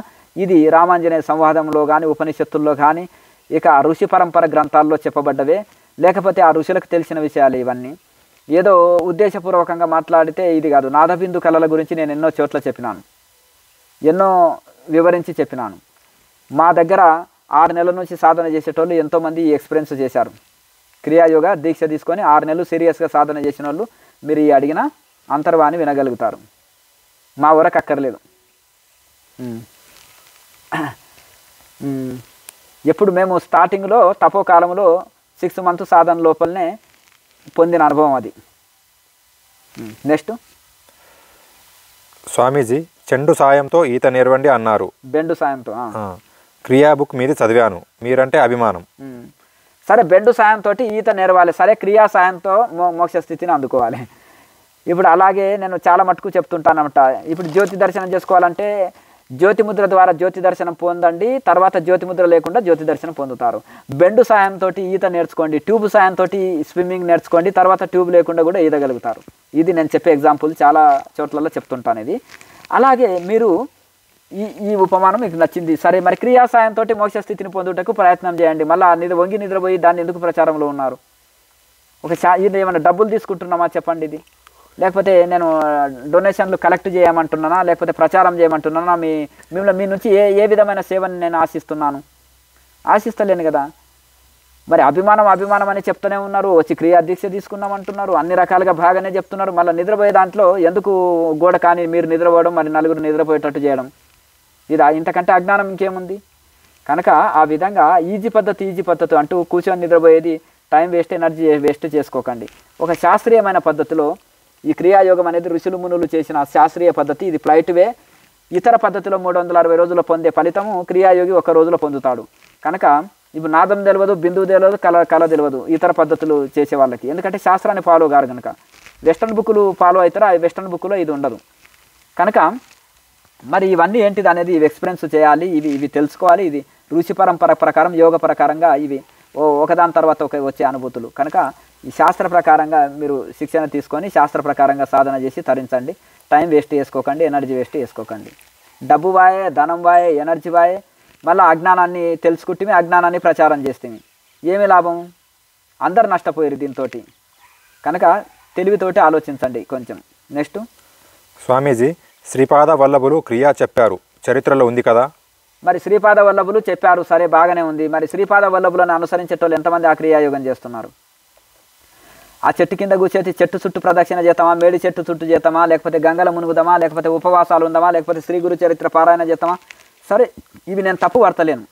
ఇది రామాంజనేయ సంవాదంలో కానీ ఉపనిషత్తుల్లో కానీ ఇక ఋషి పరంపర గ్రంథాల్లో చెప్పబడ్డవే. లేకపోతే ఆ ఋషులకు తెలిసిన విషయాలు ఇవన్నీ. ఏదో ఉద్దేశపూర్వకంగా మాట్లాడితే ఇది కాదు. నాదబిందు కళల గురించి నేను ఎన్నో చోట్ల చెప్పినాను, ఎన్నో వివరించి చెప్పినాను. మా దగ్గర 6 నెలల నుంచి సాధన చేసేటోళ్ళు ఎంతోమంది ఈ ఎక్స్పీరియన్స్ చేశారు. క్రియాయోగ దీక్ష తీసుకొని 6 నెలలు సీరియస్గా సాధన చేసిన వాళ్ళు మీరు ఈ అడిగిన అంతర్వాణి వినగలుగుతారు. మా వరకు అక్కర్లేదు. ఎప్పుడు మేము స్టార్టింగ్లో తపోకాలంలో 6 మంత్ సాధన లోపలనే పొందిన అనుభవం అది. నెక్స్ట్ స్వామీజీ, చెండు సాయంతో ఈత నేర్వండి అన్నారు. బెండు సాయంతో క్రియా బుక్ మీది చదివాను, మీరంటే అభిమానం. సరే, బెండు సాయంతో ఈత నేర్వాలి. సరే, క్రియా సాయంతో మోక్ష స్థితిని అందుకోవాలి. ఇప్పుడు అలాగే నేను చాలా మటుకు చెప్తుంటానమాట. ఇప్పుడు జ్యోతి దర్శనం చేసుకోవాలంటే జ్యోతిముద్ర ద్వారా జ్యోతి దర్శనం పొందండి, తర్వాత జ్యోతిముద్ర లేకుండా జ్యోతి దర్శనం పొందుతారు. బెండు సాయంతో ఈత నేర్చుకోండి, ట్యూబ్ సాయంతో స్విమ్మింగ్ నేర్చుకోండి, తర్వాత ట్యూబ్ లేకుండా కూడా ఈదగలుగుతారు. ఇది నేను చెప్పే ఎగ్జాంపుల్, చాలా చోట్లలో చెప్తుంటాను ఇది. అలాగే మీరు ఈ ఉపమానం మీకు నచ్చింది. సరే, మరి క్రియా సాయంతో మోక్ష స్థితిని పొందుటకు ప్రయత్నం చేయండి. మళ్ళీ వంగి నిద్రపోయి దాన్ని ఎందుకు ప్రచారంలో ఉన్నారు? ఇది ఏమైనా డబ్బులు తీసుకుంటున్నామా చెప్పండి? ఇది లేకపోతే నేను డొనేషన్లు కలెక్ట్ చేయమంటున్నానా, లేకపోతే ప్రచారం చేయమంటున్నానా? మీ నుంచి ఏ విధమైన సేవని నేను ఆశిస్తలేను కదా. మరి అభిమానం అని చెప్తూనే ఉన్నారు. వచ్చి క్రియా దీక్ష తీసుకున్నామంటున్నారు, అన్ని రకాలుగా బాగానే చెప్తున్నారు. మళ్ళీ నిద్రపోయే దాంట్లో ఎందుకు గోడ కానీ మీరు నిద్రపోవడం, మరి నలుగురు నిద్రపోయేటట్టు చేయడం? ఇది ఇంతకంటే అజ్ఞానం ఇంకేముంది? కనుక ఆ విధంగా ఈజీ పద్ధతి అంటూ కూర్చొని నిద్రపోయేది టైం వేస్ట్, ఎనర్జీ వేస్ట్ చేసుకోకండి. ఒక శాస్త్రీయమైన పద్ధతిలో ఈ క్రియాయోగం అనేది ఋషులు మునులు చేసిన శాస్త్రీయ పద్ధతి. ఇది ఫ్లైట్ వే. ఇతర పద్ధతిలో 360 రోజుల్లో పొందే ఫలితము క్రియాయోగి 1 రోజులో పొందుతాడు. కనుక ఇప్పుడు నాదం తెలియదు, బిందువు తెలియదు, కళ తెలియదు ఇతర పద్ధతులు చేసే వాళ్ళకి. ఎందుకంటే శాస్త్రాన్ని ఫాలో కారు కనుక. వెస్టర్న్ బుక్లు ఫాలో అవుతారా, ఆ వెస్టర్న్ బుక్లో ఇది ఉండదు. కనుక మరి ఇవన్నీ ఏంటిది అనేది ఇవి ఎక్స్పీరియన్స్ చేయాలి, ఇవి తెలుసుకోవాలి. ఇది ఋషి పరంపర ప్రకారం యోగ ప్రకారంగా ఇవి ఒకదాని తర్వాత వచ్చే అనుభూతులు. కనుక ఈ శాస్త్ర ప్రకారంగా మీరు శిక్షణ తీసుకొని శాస్త్ర ప్రకారంగా సాధన చేసి తరించండి. టైం వేస్ట్ చేసుకోకండి, ఎనర్జీ వేస్ట్ చేసుకోకండి. డబ్బు వాయే, ధనం వాయే, ఎనర్జీ వాయే, మళ్ళీ అజ్ఞానాన్ని తెలుసుకుంటే అజ్ఞానాన్ని ప్రచారం చేస్తే ఏమి లాభం? అందరు నష్టపోయారు దీంతో. కనుక తెలివితోటి ఆలోచించండి కొంచెం. నెక్స్ట్ స్వామీజీ, శ్రీపాద వల్లభులు క్రియ చెప్పారు, చరిత్రలో ఉంది కదా. మరి శ్రీపాద వల్లభులు చెప్పారు, సరే బాగానే ఉంది. మరి శ్రీపాద వల్లభులను అనుసరించేటోళ్ళు ఎంతమంది ఆ క్రియాయోగం చేస్తున్నారు? ఆ చెట్టు కింద కూర్చేసి చెట్టు చుట్టూ ప్రదక్షిణ చేద్దామా, మేడి చెట్టు చుట్టూ చేద్దామా, లేకపోతే గంగల మునుగుదామా, లేకపోతే ఉపవాసాలు ఉందామా, లేకపోతే శ్రీ గురు చరిత్ర పారాయణ చేద్దామా? సరే, ఇవి నేను తప్పు పడతలేను.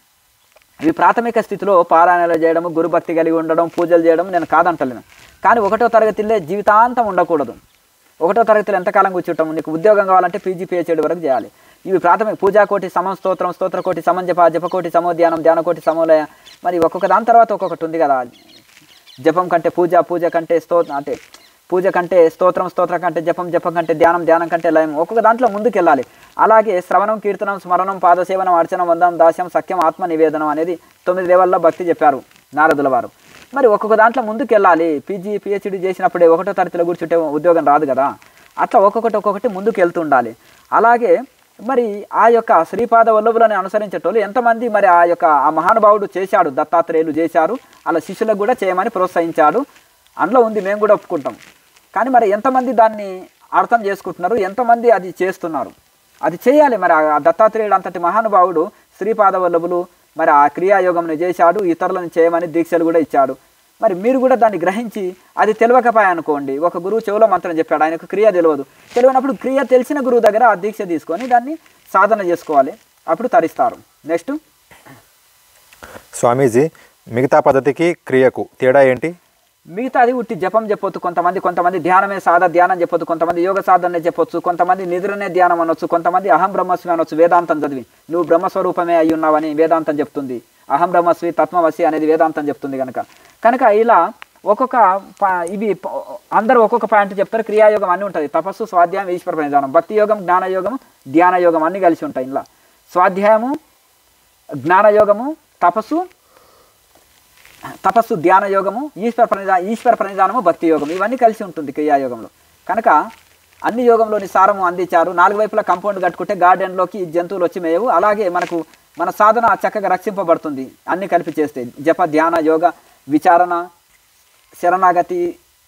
ఇవి ప్రాథమిక స్థితిలో పారాయణలు చేయడం, గురుభక్తి కలిగి ఉండడం, పూజలు చేయడం నేను కాదంటలేను. కానీ 1వ తరగతిలో జీవితాంతం ఉండకూడదు. 1వ తరగతిలో ఎంతకాలం కూర్చుంటాము? నీకు ఉద్యోగం కావాలంటే పీజీ పిహెచ్డి వరకు చేయాలి. ఇవి ప్రాథమిక పూజాకోటి, సమం స్తోత్రం, స్తోత్రకోటి, సమం జప, జపకోటి, సమోధ్యానం, ధ్యానకోటి, సమోలయ. మరి ఒక్కొక్క దాని తర్వాత ఒక్కొక్కటి ఉంది కదా. జపం కంటే పూజ, పూజ కంటే అంటే పూజ కంటే స్తోత్రం, స్తోత్రం కంటే జపం, జపం కంటే ధ్యానం, ధ్యానం కంటే లయం. ఒక్కొక్క దాంట్లో ముందుకు వెళ్ళాలి. అలాగే శ్రవణం, కీర్తనం, స్మరణం, పాదసేవనం, అర్చనం, వందనం, దాస్యం, సఖ్యం, ఆత్మ నివేదనం అనేది 9 లెవెల్లో భక్తి చెప్పారు నారదుల వారు. మరి ఒక్కొక్క దాంట్లో ముందుకు వెళ్ళాలి. పీజీ పిహెచ్డి చేసినప్పుడే 1వ తరగతిలో కూర్చుంటే ఉద్యోగం రాదు కదా. అట్లా ఒక్కొక్కటి ముందుకు వెళ్తుండాలి. అలాగే మరి ఆ యొక్క శ్రీపాద వల్లభులను అనుసరించేటోళ్ళు ఎంతమంది మరి ఆ మహానుభావుడు చేశాడు, దత్తాత్రేయులు చేశారు, అలా శిష్యులకు కూడా చేయమని ప్రోత్సహించాడు. అందులో ఉంది, మేము కూడా ఒప్పుకుంటాం. కానీ మరి ఎంతమంది దాన్ని అర్థం చేసుకుంటున్నారు, ఎంతమంది అది చేస్తున్నారు? అది చేయాలి. మరి ఆ దత్తాత్రేయుడు అంతటి మహానుభావుడు శ్రీపాద వల్లభులు మరి ఆ క్రియాయోగంని చేశాడు, ఇతరులను చేయమని దీక్షలు కూడా ఇచ్చాడు. మరి మీరు కూడా దాన్ని గ్రహించి అది తెలియకపోయానుకోండి, ఒక గురువు చెవులో మంత్రం చెప్పాడు, ఆయనకు క్రియ తెలియనప్పుడు క్రియ తెలిసిన గురువు దగ్గర ఆ దీక్ష తీసుకొని దాన్ని సాధన చేసుకోవాలి, అప్పుడు తరిస్తారు. నెక్స్ట్ స్వామీజీ, మిగతా పద్ధతికి క్రియకు తేడా ఏంటి? మిగతాది ఉట్టి జపం చెప్పొచ్చు, కొంతమంది ధ్యానమే ధ్యానం చెప్పొచ్చు, కొంతమంది యోగ సాధనే చెప్పొచ్చు, కొంతమంది నిద్రనే ధ్యానం అనొచ్చు, కొంతమంది అహం బ్రహ్మస్మి అనొచ్చు. వేదాంతం చదివి నువ్వు బ్రహ్మస్వరూపమే అయి ఉన్నావని వేదాంతం చెప్తుంది. అహం బ్రహ్మస్వి, తత్వమసి అనేది వేదాంతం చెప్తుంది. కనుక ఇలా ఒక్కొక్క ఇవి అందరూ ఒక్కొక్క పాయింట్ చెప్తారు. క్రియాయోగం అన్నీ ఉంటుంది. తపస్సు, స్వాధ్యాయం, ఈశ్వర ప్రణిధానం, భక్తి యోగం, జ్ఞానయోగం, ధ్యానయోగం అన్నీ కలిసి ఉంటాయి. ఇలా స్వాధ్యాయము, జ్ఞానయోగము, తపస్సు, ధ్యానయోగము, ఈశ్వర ప్రణిధానము, భక్తి యోగం ఇవన్నీ కలిసి ఉంటుంది క్రియాయోగంలో. కనుక అన్ని యోగంలోని సారము అందించారు. 4 వైపులా కాంపౌండ్ కట్టుకుంటే గార్డెన్లోకి జంతువులు వచ్చి మేయవు. అలాగే మన సాధన చక్కగా రక్షింపబడుతుంది అన్ని కలిపి చేస్తే. జప, ధ్యాన, యోగ, విచారణ, శరణాగతి,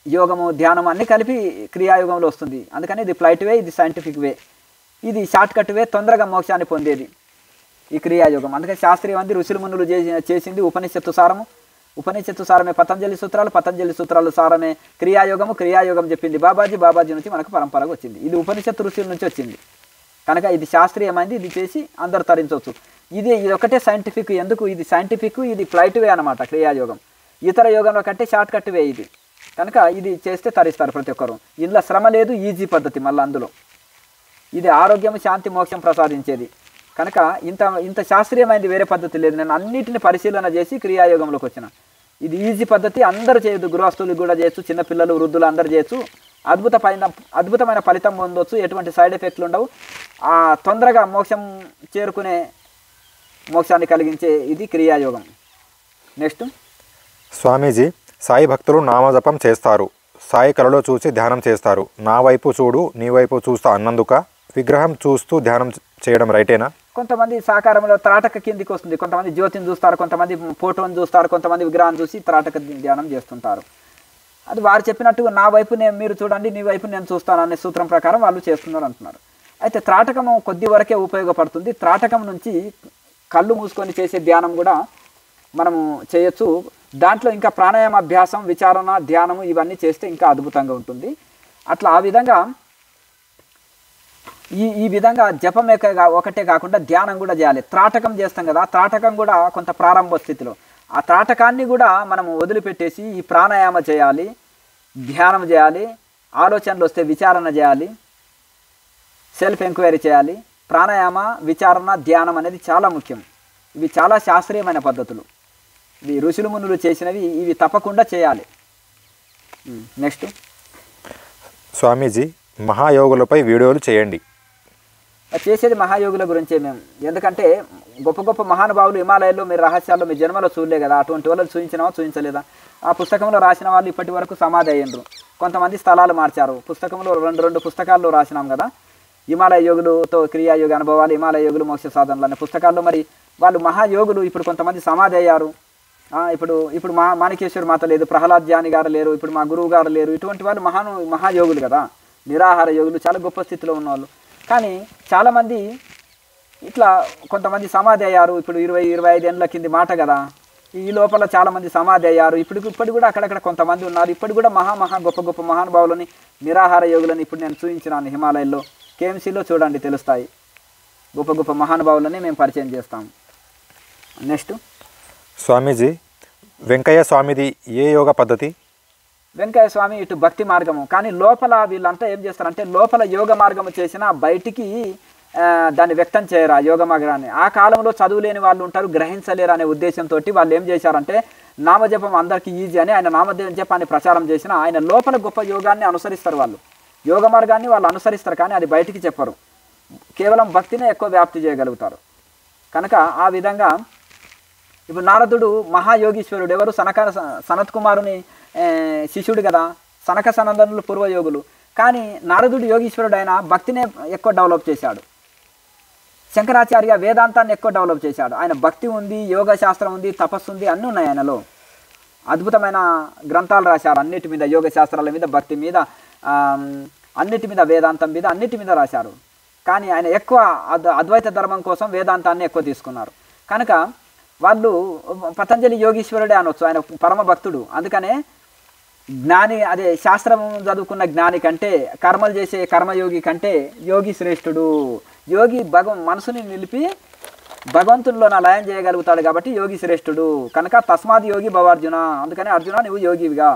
యోగము, ధ్యానము అన్నీ కలిపి క్రియాయోగంలో వస్తుంది. అందుకని ఇది ఫ్లైట్ వే, ఇది సైంటిఫిక్ వే, ఇది షార్ట్ కట్ వే, తొందరగా మోక్షాన్ని పొందేది ఈ క్రియాయోగం. అందుకని శాస్త్రీయమంది ఋషులు మునులు చేసింది ఉపనిషత్తు సారము. ఉపనిషత్తు సారమే పతంజలి సూత్రాలు సారమే క్రియాయోగం చెప్పింది బాబాజీ నుంచి మనకు పరంపరగా వచ్చింది. ఇది ఉపనిషత్తు ఋషుల నుంచి వచ్చింది. కనుక ఇది శాస్త్రీయమైంది, ఇది చేసి అందరు తరించవచ్చు. ఇది ఒకటే సైంటిఫిక్. ఎందుకు ఇది సైంటిఫిక్? ఇది ఫ్లైట్ వే అనమాట క్రియాయోగం. ఇతర యోగంలో కంటే షార్ట్ కట్ వే ఇది. కనుక ఇది చేస్తే తరిస్తారు ప్రతి ఒక్కరు. ఇందులో శ్రమ లేదు, ఈజీ పద్ధతి. మళ్ళీ అందులో ఇది ఆరోగ్యం, శాంతి, మోక్షం ప్రసాదించేది. కనుక ఇంత శాస్త్రీయమైనది వేరే పద్ధతి లేదు. నేను అన్నిటిని పరిశీలన చేసి క్రియాయోగంలోకి వచ్చిన. ఇది ఈజీ పద్ధతి, అందరూ చేయొద్దు. గృహస్థులు కూడా చేయొచ్చు, చిన్నపిల్లలు, వృద్ధులు అందరూ చేయొచ్చు. అద్భుతమైన ఫలితం పొందవచ్చు. ఎటువంటి సైడ్ ఎఫెక్ట్లు ఉండవు. తొందరగా మోక్షాన్ని కలిగించే ఇది క్రియాయోగం. నెక్స్ట్ స్వామీజీ, సాయి భక్తులు నామజపం చేస్తారు, సాయి కళలో చూసి ధ్యానం చేస్తారు. నా వైపు చూడు, నీ వైపు చూస్తా అన్నందుక విగ్రహం చూస్తూ ధ్యానం చేయడం రైటేనా? కొంతమంది సాకారంలో త్రాటక కిందికి వస్తుంది. కొంతమంది జ్యోతిని చూస్తారు, కొంతమంది ఫోటోని చూస్తారు, కొంతమంది విగ్రహాన్ని చూసి త్రాటక ధ్యానం చేస్తుంటారు. అది వారు చెప్పినట్టు నా వైపు మీరు చూడండి, నీ వైపు నేను చూస్తాను అనే సూత్రం ప్రకారం వాళ్ళు చేస్తున్నారు అంటున్నారు. అయితే త్రాటకము కొద్ది వరకే ఉపయోగపడుతుంది. త్రాటకం నుంచి కళ్ళు మూసుకొని చేసే ధ్యానం కూడా మనము చేయొచ్చు. దాంట్లో ఇంకా ప్రాణాయామ అభ్యాసం, విచారణ, ధ్యానము ఇవన్నీ చేస్తే ఇంకా అద్భుతంగా ఉంటుంది. అట్లా ఆ విధంగా ఈ విధంగా జపమే ఒకటే కాకుండా ధ్యానం కూడా చేయాలి. త్రాటకం చేస్తాం కదా, త్రాటకం కూడా కొంత ప్రారంభ స్థితిలో ఆ త్రాటకాన్ని కూడా మనము వదిలిపెట్టేసి ఈ ప్రాణాయామ చేయాలి, ధ్యానం చేయాలి, ఆలోచనలు వస్తే విచారణ చేయాలి, సెల్ఫ్ ఎంక్వైరీ చేయాలి. ప్రాణాయామ, విచారణ, ధ్యానం అనేది చాలా ముఖ్యం. ఇవి చాలా శాస్త్రీయమైన పద్ధతులు. ఇవి ఋషులు మునులు చేసినవి, ఇవి తప్పకుండా చేయాలి. నెక్స్ట్ స్వామీజీ, మహాయోగులపై వీడియోలు చేయండి. చేసేది మహాయోగుల గురించే మేము. ఎందుకంటే గొప్ప గొప్ప మహానుభావులు హిమాలయాల్లో మీరు రహస్యాల్లో మీ జన్మలో చూడలే కదా. అటువంటి వాళ్ళు చూపించలేదా? ఆ పుస్తకంలో రాసిన వాళ్ళు ఇప్పటి వరకు సమాధి అయ్యిండ్రు. కొంతమంది స్థలాలు మార్చారు. పుస్తకంలో రెండు పుస్తకాల్లో రాసినాం కదా. హిమాలయ యోగులతో క్రియాయోగ అనుభవాలు, హిమాలయ యోగులు మోక్ష సాధనలు అనే పుస్తకాల్లో మరి వాళ్ళు మహాయోగులు ఇప్పుడు కొంతమంది సమాధి అయ్యారు. ఇప్పుడు మాణికేశ్వరి మాత లేదు, ప్రహ్లాద్ జాని గారు లేరు, ఇప్పుడు మా గురువు గారు లేరు. ఇటువంటి వాళ్ళు మహాయోగులు కదా, నిరాహార యోగులు, చాలా గొప్ప స్థితిలో ఉన్నవాళ్ళు. కానీ చాలామంది ఇట్లా కొంతమంది సమాధి అయ్యారు. ఇప్పుడు 20-25 ఏళ్ళ కింది మాట కదా. ఈ లోపల చాలామంది సమాధి అయ్యారు. ఇప్పుడు కూడా అక్కడక్కడ కొంతమంది ఉన్నారు. ఇప్పుడు కూడా గొప్ప మహానుభావులని, నిరాహార యోగులని ఇప్పుడు నేను చూపించినాను హిమాలయాల్లో. కేఎంసీలో చూడండి తెలుస్తాయి. గొప్ప మహానుభావులని మేము పరిచయం చేస్తాం. నెక్స్ట్ స్వామీజీ, వెంకయ్య స్వామిది ఏ యోగ పద్ధతి? వెంకయ్య స్వామి ఇటు భక్తి మార్గము. కానీ లోపల వీళ్ళంతా ఏం చేస్తారంటే లోపల యోగ మార్గము చేసిన బయటికి దాన్ని వ్యక్తం చేయరు ఆ యోగ మార్గాన్ని. ఆ కాలంలో చదువులేని వాళ్ళు ఉంటారు, గ్రహించలేరు అనే ఉద్దేశంతో వాళ్ళు ఏం చేశారంటే నామజపం అందరికీ ఈజీ అని ఆయన నామజపాన్ని ప్రచారం చేసిన ఆయన లోపల గొప్ప యోగాన్ని అనుసరిస్తారు. వాళ్ళు యోగ మార్గాన్ని వాళ్ళు అనుసరిస్తారు, కానీ అది బయటికి చెప్పరు. కేవలం భక్తినే ఎక్కువ వ్యాప్తి చేయగలుగుతారు. కనుక ఆ విధంగా ఇప్పుడు నారదుడు మహాయోగీశ్వరుడు. ఎవరు? సనత్ కుమారుని శిష్యుడు కదా. సనక సనందనులు పూర్వయోగులు. కానీ నారదుడు యోగీశ్వరుడు, ఆయన భక్తినే ఎక్కువ డెవలప్ చేశాడు. శంకరాచార్య వేదాంతాన్ని ఎక్కువ డెవలప్ చేశాడు. ఆయన భక్తి ఉంది, యోగ శాస్త్రం ఉంది, తపస్సు ఉంది, అన్నీ ఉన్నాయి ఆయనలో. అద్భుతమైన గ్రంథాలు రాశారు అన్నిటి మీద, యోగ శాస్త్రాల మీద, భక్తి మీద, అన్నిటి మీద, వేదాంతం మీద, అన్నిటి మీద రాశారు. కానీ ఆయన ఎక్కువ అద్వైత ధర్మం కోసం వేదాంతాన్ని ఎక్కువ తీసుకున్నారు. కనుక వాళ్ళు పతంజలి యోగీశ్వరుడే అనొచ్చు. ఆయన పరమ భక్తుడు. అందుకనే జ్ఞాని, అదే శాస్త్రం చదువుకున్న జ్ఞాని కంటే, కర్మలు చేసే కర్మయోగి కంటే యోగి శ్రేష్ఠుడు. యోగి మనసుని నిలిపి భగవంతునిలో లయం చేయగలుగుతాడు కాబట్టి యోగి శ్రేష్ఠుడు. కనుక తస్మాత్ యోగి భవ అర్జున. అందుకని అర్జున నువ్వు యోగివిగా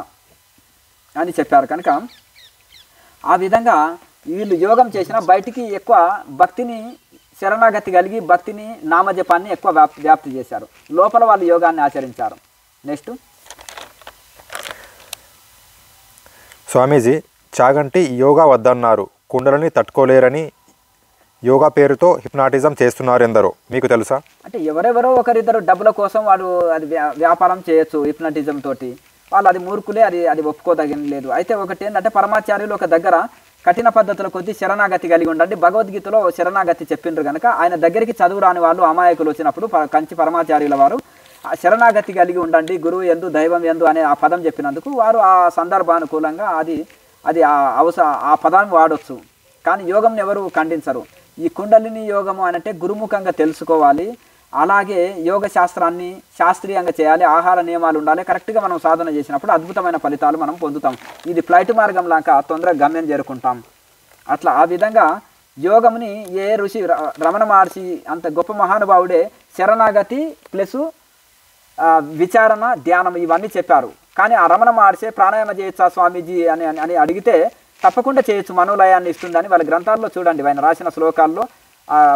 అని చెప్పారు. కనుక ఆ విధంగా వీళ్ళు యోగం చేసిన బయటికి ఎక్కువ భక్తిని, శరణాగతి కలిగి భక్తిని, నామజపాన్ని ఎక్కువ వ్యాప్తి చేశారు. లోపల వాళ్ళు యోగాన్ని ఆచరించారు. నెక్స్ట్ స్వామీజీ, చాగంటి యోగా వద్దన్నారు, కుండలని తట్టుకోలేరని యోగా పేరుతో హిప్నాటిజం చేస్తున్నారు ఎందరో, మీకు తెలుసా? అంటే ఎవరెవరో ఒకరిద్దరు డబ్బుల కోసం వాడు అది వ్యాపారం చేయొచ్చు హిప్నాటిజం తోటి. వాళ్ళు అది మూర్ఖులే, అది ఒప్పుకోదగిన లేదు. అయితే ఒకటి ఏంటంటే పరమాచార్యులు ఒక దగ్గర కఠిన పద్ధతుల కొద్దీ శరణాగతి కలిగి ఉండండి. భగవద్గీతలో శరణాగతి చెప్పిండ్రు కనుక ఆయన దగ్గరికి చదువు రాని వాళ్ళు, అమాయకులు వచ్చినప్పుడు కంచి పరమాచార్యుల వారు శరణాగతి కలిగి ఉండండి, గురువు యందు దైవం యందు అనే ఆ పదం చెప్పినందుకు వారు ఆ సందర్భానుకూలంగా అది ఆ పదాన్ని వాడొచ్చు. కానీ యోగంని ఎవరు ఖండించరు. ఈ కుండలిని యోగము అంటే గురుముఖంగా తెలుసుకోవాలి. అలాగే యోగ శాస్త్రాన్ని శాస్త్రీయంగా చేయాలి, ఆహార నియమాలు ఉండాలి. కరెక్ట్గా మనం సాధన చేసినప్పుడు అద్భుతమైన ఫలితాలు మనం పొందుతాం. ఇది ఫ్లైట్ మార్గం లాగా తొందరగా గమ్యం చేరుకుంటాం. అట్లా ఆ విధంగా యోగముని ఏ ఋషి రమణ మహర్షి అంత గొప్ప మహానుభావుడే శరణాగతి ప్లస్ విచారణ, ధ్యానం ఇవన్నీ చెప్పారు. కానీ ఆ రమణ మహర్షి ప్రాణాయామ చేయొచ్చా స్వామీజీ అని అడిగితే తప్పకుండా చేయొచ్చు, మనోలయాన్ని ఇస్తుందని వాళ్ళ గ్రంథాల్లో చూడండి. ఆయన రాసిన శ్లోకాల్లో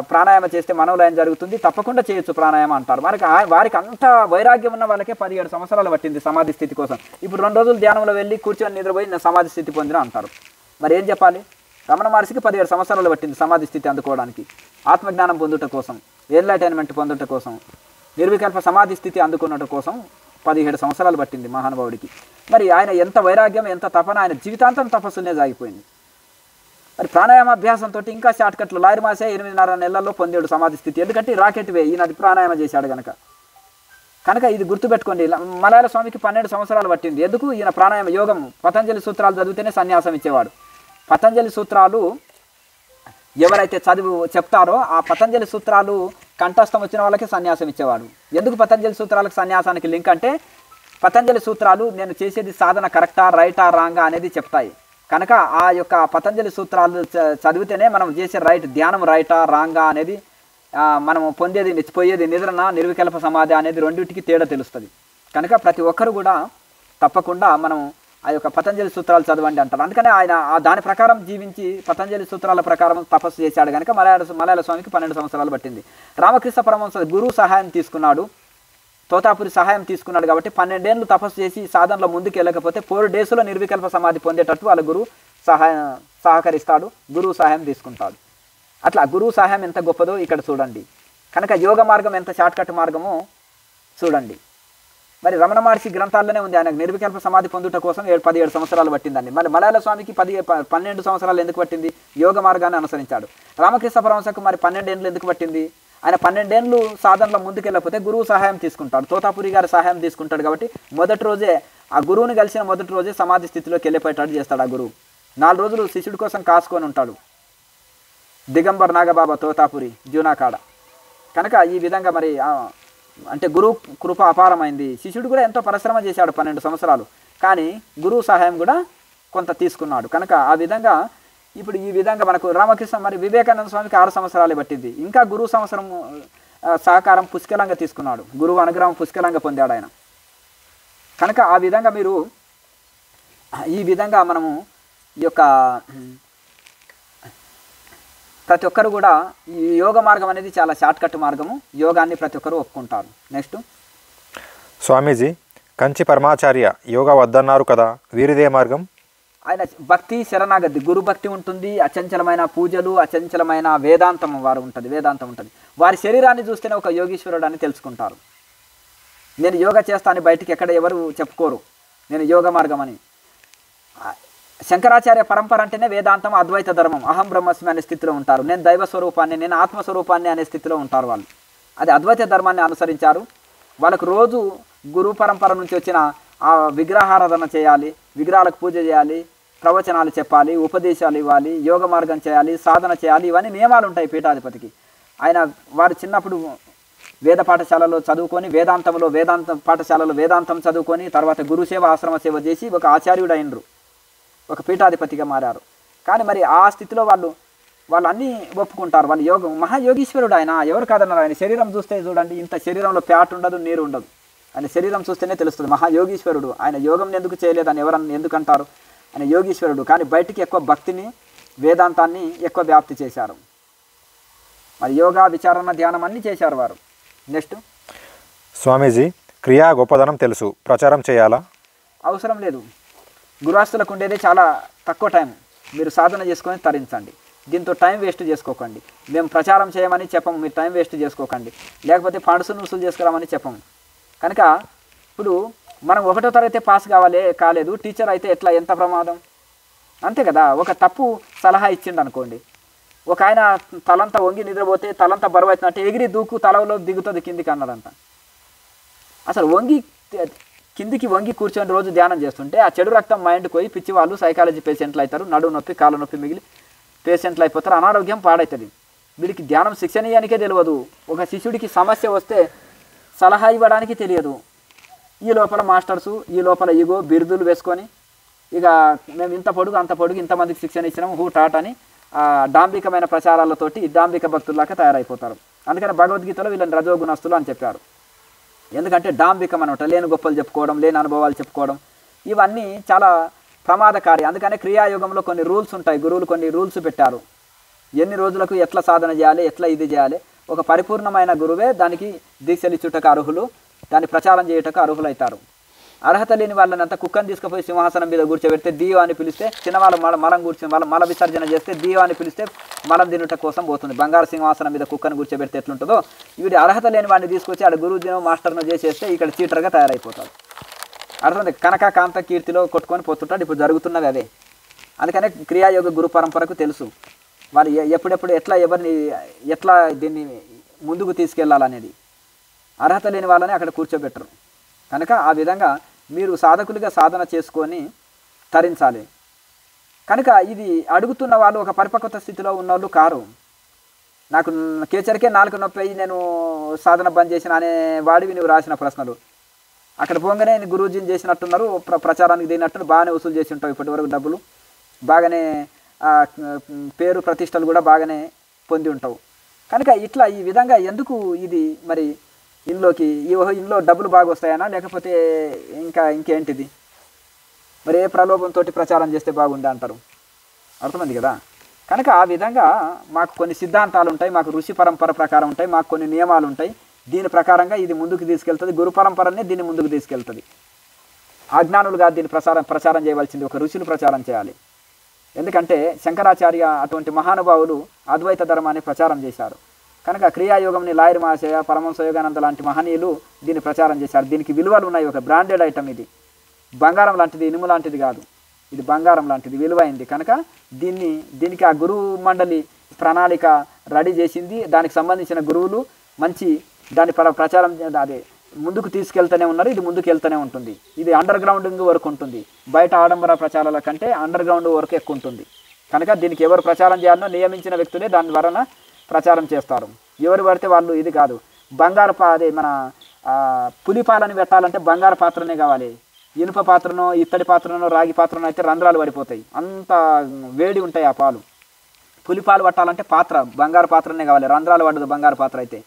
ప్రాణాయామ చేస్తే మనోలయం జరుగుతుంది, తప్పకుండా చేయొచ్చు ప్రాణాయామం అంటారు. వారికి అంత వైరాగ్యం ఉన్న వాళ్ళకే 17 సంవత్సరాలు పట్టింది సమాధి స్థితి కోసం. ఇప్పుడు 2 రోజులు ధ్యానంలో వెళ్ళి కూర్చొని నిద్రపోయి సమాధి స్థితి పొందిన అంటారు. మరి ఏం చెప్పాలి? రమణ మహర్షికి 17 సంవత్సరాలు పట్టింది సమాధి స్థితి అందుకోవడానికి, ఆత్మజ్ఞానం పొందుట కోసం, ఎన్లైటైన్మెంట్ పొందుట కోసం, నిర్వికల్ప సమాధి స్థితి అందుకున్నట కోసం 17 సంవత్సరాలు పట్టింది మహానుభావుడికి. మరి ఆయన ఎంత వైరాగ్యం, ఎంత తపన, ఆయన జీవితాంతం తపస్సునే సాగిపోయింది. మరి ప్రాణాయామాభ్యాసంతో ఇంకా షార్ట్కట్లు లారీ మాసే 8.5 నెలల్లో పొందాడు సమాధి స్థితి. ఎందుకంటే రాకెట్ వే ఈయన ప్రాణాయామం చేశాడు కనుక ఇది గుర్తుపెట్టుకోండి. మలయాళ స్వామికి 12 సంవత్సరాలు పట్టింది. ఎందుకు? ఈయన ప్రాణాయామ యోగం పతంజలి సూత్రాలు చదివితేనే సన్యాసం ఇచ్చేవాడు. పతంజలి సూత్రాలు ఎవరైతే చెప్తారో ఆ పతంజలి సూత్రాలు కంఠస్థం వచ్చిన వాళ్ళకి సన్యాసం ఇచ్చేవాడు. ఎందుకు పతంజలి సూత్రాలకు సన్యాసానికి లింక్ అంటే పతంజలి సూత్రాలు నేను చేసేది సాధన కరెక్టా, రైటా, రాంగా అనేది చెప్తాయి. కనుక ఆ యొక్క పతంజలి సూత్రాలు చదివితేనే మనం చేసే ధ్యానం రైటా, రాంగా అనేది మనం పోయేది నిద్రన, నిర్వికల్ప సమాధి అనేది రెండింటికి తేడా తెలుస్తుంది. కనుక ప్రతి ఒక్కరు కూడా తప్పకుండా మనం ఆ యొక్క పతంజలి సూత్రాలు చదవండి అంటారు. అందుకనే ఆయన దాని ప్రకారం జీవించి పతంజలి సూత్రాల ప్రకారం తపస్సు చేశాడు కనుక మలయాళ స్వామికి 12 సంవత్సరాలు పట్టింది. రామకృష్ణ పరమహంస గురువు సహాయం తీసుకున్నాడు, తోతాపురి సహాయం తీసుకున్నాడు కాబట్టి 12 ఏళ్ళు తపస్సు చేసి సాధనలో ముందుకు వెళ్ళకపోతే 4 డేస్లో నిర్వికల్ప సమాధి పొందేటట్టు వాళ్ళ గురువు సహకరిస్తాడు, గురువు సహాయం తీసుకుంటాడు. అట్లా గురువు సహాయం ఎంత గొప్పదో ఇక్కడ చూడండి. కనుక యోగ మార్గం ఎంత షార్ట్కట్ మార్గమో చూడండి. మరి రమణ మహర్షి గ్రంథాల్లోనే ఉంది. ఆయనకు నిర్వికల్ప సమాధి పొందుట కోసం 17 సంవత్సరాలు పట్టిందండి. మరి మలయాళ స్వామికి 12 సంవత్సరాలు ఎందుకు పట్టింది? యోగ మార్గాన్ని అనుసరించాడు. రామకృష్ణ పరమహంసకు మరి 12 ఏళ్ళు ఎందుకు పట్టింది? ఆయన 12 ఏళ్ళు సాధనలో ముందుకెళ్ళకపోతే గురువు సహాయం తీసుకుంటాడు, తోతాపురి గారి సహాయం తీసుకుంటాడు. కాబట్టి మొదటి రోజే ఆ గురువుని కలిసిన మొదటి రోజే సమాధి స్థితిలోకి వెళ్ళిపోయేటట్టు చేస్తాడు ఆ గురువు. 4 రోజులు శిష్యుడి కోసం కాసుకొని ఉంటాడు దిగంబర్ నాగబాబా తోతాపురి జూనాకాడ. కనుక ఈ విధంగా మరి అంటే గురువు కృప అపారమైంది. శిష్యుడు కూడా ఎంతో పరిశ్రమ చేశాడు 12 సంవత్సరాలు, కానీ గురువు సహాయం కూడా కొంత తీసుకున్నాడు. కనుక ఆ విధంగా ఇప్పుడు ఈ విధంగా మనకు రామకృష్ణ మరి వివేకానంద స్వామికి 6 సంవత్సరాలే పట్టింది. ఇంకా గురువు సంవత్సరం సహకారం పుష్కలంగా తీసుకున్నాడు, గురువు అనుగ్రహం పుష్కలంగా పొందాడు ఆయన. కనుక ఆ విధంగా మీరు ఈ విధంగా మనము ఈ యొక్క ప్రతి ఒక్కరు కూడా ఈ యోగ మార్గం అనేది చాలా షార్ట్కట్ మార్గము. యోగాన్ని ప్రతి ఒక్కరు ఒప్పుకుంటారు. నెక్స్ట్ స్వామీజీ, కంచి పరమాచార్య యోగా వద్దన్నారు కదా, వీరిదే మార్గం? ఆయన భక్తి శరణాగతి, గురు భక్తి ఉంటుంది, అచంచలమైన పూజలు, అచంచలమైన వేదాంతం వారు ఉంటుంది, వేదాంతం ఉంటుంది. వారి శరీరాన్ని చూస్తేనే ఒక యోగీశ్వరుడు అని తెలుసుకుంటారు. నేను యోగా చేస్తాను బయటికి ఎక్కడ ఎవరు చెప్పుకోరు నేను యోగ మార్గం అని. శంకరాచార్య పరంపర అంటేనే వేదాంతం, అద్వైత ధర్మం, అహం బ్రహ్మస్మి అనే స్థితిలో ఉంటారు. నేను దైవ స్వరూపాన్ని, నేను ఆత్మస్వరూపాన్ని అనే స్థితిలో ఉంటారు వాళ్ళు. అది అద్వైత ధర్మాన్ని అనుసరించారు. వాళ్ళకు రోజు గురు పరంపర నుంచి వచ్చిన ఆ విగ్రహారాధన చేయాలి, విగ్రహాలకు పూజ చేయాలి, ప్రవచనాలు చెప్పాలి, ఉపదేశాలు ఇవ్వాలి, యోగ మార్గం చేయాలి, సాధన చేయాలి. ఇవన్నీ నియమాలు ఉంటాయి పీఠాధిపతికి. ఆయన వారు చిన్నప్పుడు వేద పాఠశాలలో చదువుకొని వేదాంత పాఠశాలలో వేదాంతం చదువుకొని తర్వాత గురుసేవ ఆశ్రమ సేవ చేసి ఒక ఆచార్యుడు అయినరు, ఒక పీఠాధిపతిగా మారారు. కానీ మరి ఆ స్థితిలో వాళ్ళు అన్నీ ఒప్పుకుంటారు. వాళ్ళు యోగం మహాయోగీశ్వరుడు ఆయన, ఎవరు కాదన్నారు. ఆయన శరీరం చూస్తే చూడండి, ఇంత శరీరంలో ప్యాట్ ఉండదు, నీరు ఉండదు. ఆయన శరీరం చూస్తేనే తెలుస్తుంది మహాయోగీశ్వరుడు. ఆయన యోగం ఎందుకు చేయలేదని ఎవరన్నా ఎందుకు అంటారు? ఆయన యోగీశ్వరుడు. కానీ బయటికి ఎక్కువ భక్తిని, వేదాంతాన్ని ఎక్కువ వ్యాప్తి చేశారు. మరి యోగా, విచారణ, ధ్యానం అన్నీ చేశారు వారు. నెక్స్ట్ స్వామీజీ, క్రియా గొప్పదనం తెలుసు, ప్రచారం చేయాలా? అవసరం లేదు. గృహస్థులకు ఉండేదే చాలా తక్కువ టైం. మీరు సాధన చేసుకొని తరించండి. దీంతో టైం వేస్ట్ చేసుకోకండి. మేము ప్రచారం చేయమని చెప్పము, మీరు టైం వేస్ట్ చేసుకోకండి. లేకపోతే ఫండ్స్ వసూలు చేసుకురామని చెప్పము. కనుక ఇప్పుడు మనం 1వ తరగతి పాస్ కాలేదు, టీచర్ అయితే ఎట్లా, ఎంత ప్రమాదం, అంతే కదా. ఒక తప్పు సలహా ఇచ్చిండు అనుకోండి, ఒక ఆయన తలంతా వంగి నిద్రపోతే తలంతా బరువు అవుతున్నట్టు ఎగిరి దూకు తలలో దిగుతుంది కిందికి అన్నాడంట. అసలు కిందికి వంగి కూర్చొని రోజు ధ్యానం చేస్తుంటే ఆ చెడు రక్తం మైండ్కి పోయి పిచ్చి వాళ్ళు సైకాలజీ పేషెంట్లు అవుతారు, నడువు నొప్పి కాళ్ళ నొప్పి మిగిలి పేషెంట్లు అయిపోతారు, అనారోగ్యం పాడవుతుంది. వీడికి ధ్యానం శిక్షణీయానికే తెలియదు. ఒక శిష్యుడికి సమస్య వస్తే సలహా ఇవ్వడానికి తెలియదు. ఈ లోపల మాస్టర్సు, ఈ లోపల ఈగో బిరుదులు వేసుకొని ఇక మేము ఇంత పొడుగు అంత పొడుగు ఇంతమందికి శిక్షణ ఇచ్చినాము హూ టాట్ అని డాంబికమైన ప్రచారాలతోటి డాంబిక భక్తుల్లాగా తయారైపోతారు. అందుకని భగవద్గీతలో వీళ్ళని రజోగుణస్తులు అని చెప్పారు. ఎందుకంటే డాంబికం అనమాట, లేని గొప్పలు చెప్పుకోవడం, లేని అనుభవాలు చెప్పుకోవడం, ఇవన్నీ చాలా ప్రమాదకారి. అందుకనే క్రియాయోగంలో కొన్ని రూల్స్ ఉంటాయి. గురువులు కొన్ని రూల్స్ పెట్టారు. ఎన్ని రోజులకు ఎట్లా సాధన చేయాలి, ఎట్లా ఇది చేయాలి. ఒక పరిపూర్ణమైన గురువే దానికి దీక్షలిచ్చుటకు అర్హులు, దాన్ని ప్రచారం చేయుటకు అర్హులవుతారు. అర్హత లేని వాళ్ళని అంతా కుక్కని తీసుకుపోయి సింహాసనం మీద కూర్చోబెడితే దియో అని పిలిస్తే, చిన్నవాళ్ళు మలం కూర్చొని వాళ్ళ మల విసర్జన చేస్తే దియో అని పిలిస్తే మలం తినుట కోసం పోతుంది. బంగారు సింహాసనం మీద కుక్కను కూర్చోబెడితే ఎట్లుంటుందో, వీడి అర్హత లేని వాడిని తీసుకొచ్చి ఆడ గురువుజీనో మాస్టర్నో చేసేస్తే ఇక్కడ చీటర్గా తయారైపోతాడు. అర్థం కనక కాంత కీర్తిలో కొట్టుకొని పోతుంటాడు. ఇప్పుడు జరుగుతున్నది అదే. అందుకనే క్రియాయోగ గురు పరంపరకు తెలుసు వారు ఎప్పుడెప్పుడు ఎట్లా దీన్ని ముందుకు తీసుకెళ్లాలనేది. అర్హత లేని వాళ్ళని అక్కడ కూర్చోబెట్టరు. కనుక ఆ విధంగా మీరు సాధకులుగా సాధన చేసుకొని తరించాలి. కనుక ఇది అడుగుతున్న వాళ్ళు ఒక పరిపక్వత స్థితిలో ఉన్నోళ్ళు కారు. నాకు కేచరికే 4 నొప్పి నేను సాధన బంద్ చేసిన అనే వాడివి నువ్వు రాసిన ప్రశ్నలు అక్కడ పోగానే గురూజీని చేసినట్టున్నారు, ప్రచారానికి దిగినట్టు బాగానే వసూలు చేసి ఉంటావు ఇప్పటి వరకు డబ్బులు, బాగానే పేరు ప్రతిష్టలు కూడా బాగానే పొంది ఉంటావు. కనుక ఇట్లా ఈ విధంగా ఎందుకు ఇది మరి ఇంట్లో డబ్బులు బాగా వస్తాయనా, లేకపోతే ఇంకేంటిది మరి ఏ ప్రలోభంతో ప్రచారం చేస్తే బాగుండే అంటారు. అర్థమైంది కదా. కనుక ఆ విధంగా మాకు కొన్ని సిద్ధాంతాలు ఉంటాయి, మాకు ఋషి పరంపర ప్రకారం ఉంటాయి, మాకు కొన్ని నియమాలు ఉంటాయి. దీని ప్రకారంగా ఇది ముందుకు తీసుకెళ్తుంది. గురు పరంపరనే దీన్ని ముందుకు తీసుకెళ్తుంది. అజ్ఞానులుగా దీన్ని ప్రచారం చేయవలసింది ఒక ఋషులు ప్రచారం చేయాలి. ఎందుకంటే శంకరాచార్య అటువంటి మహానుభావులు అద్వైత ధర్మాన్ని ప్రచారం చేశారు. కనుక క్రియాయోగంని లాయర్ మహాశయ, పరమహంస యోగానంద లాంటి మహనీయులు దీన్ని ప్రచారం చేశారు. దీనికి విలువలు ఉన్నాయి. ఒక బ్రాండెడ్ ఐటమ్ ఇది. బంగారం లాంటిది, ఇనుము లాంటిది కాదు, ఇది బంగారం లాంటిది, విలువైంది. కనుక దీనికి ఆ గురువు మండలి ప్రణాళిక రెడీ చేసింది. దానికి సంబంధించిన గురువులు మంచి దాని ప్రచారం అదే ముందుకు తీసుకెళ్తూనే ఉన్నారు. ఇది ముందుకు వెళ్తూనే ఉంటుంది. ఇది అండర్ గ్రౌండింగ్ వరకు ఉంటుంది. బయట ఆడంబర ప్రచారాల కంటే అండర్ గ్రౌండ్ వరకు ఎక్కువ ఉంటుంది. కనుక దీనికి ఎవరు ప్రచారం చేయాలనో నియమించిన వ్యక్తులే దాని ద్వారా ప్రచారం చేస్తారు. ఎవరు పడితే వాళ్ళు ఇది కాదు. బంగారు అదే మన పులిపాలని పెట్టాలంటే బంగారు పాత్రనే కావాలి. ఇనుప పాత్రనో, ఇత్తడి పాత్రనో, రాగి పాత్రనో అయితే రంధ్రాలు పడిపోతాయి. అంత వేడి ఉంటాయి ఆ పాలు. పులిపాలు పట్టాలంటే పాత్ర బంగారు పాత్రనే కావాలి, రంధ్రాలు పడదు బంగారు పాత్ర అయితే.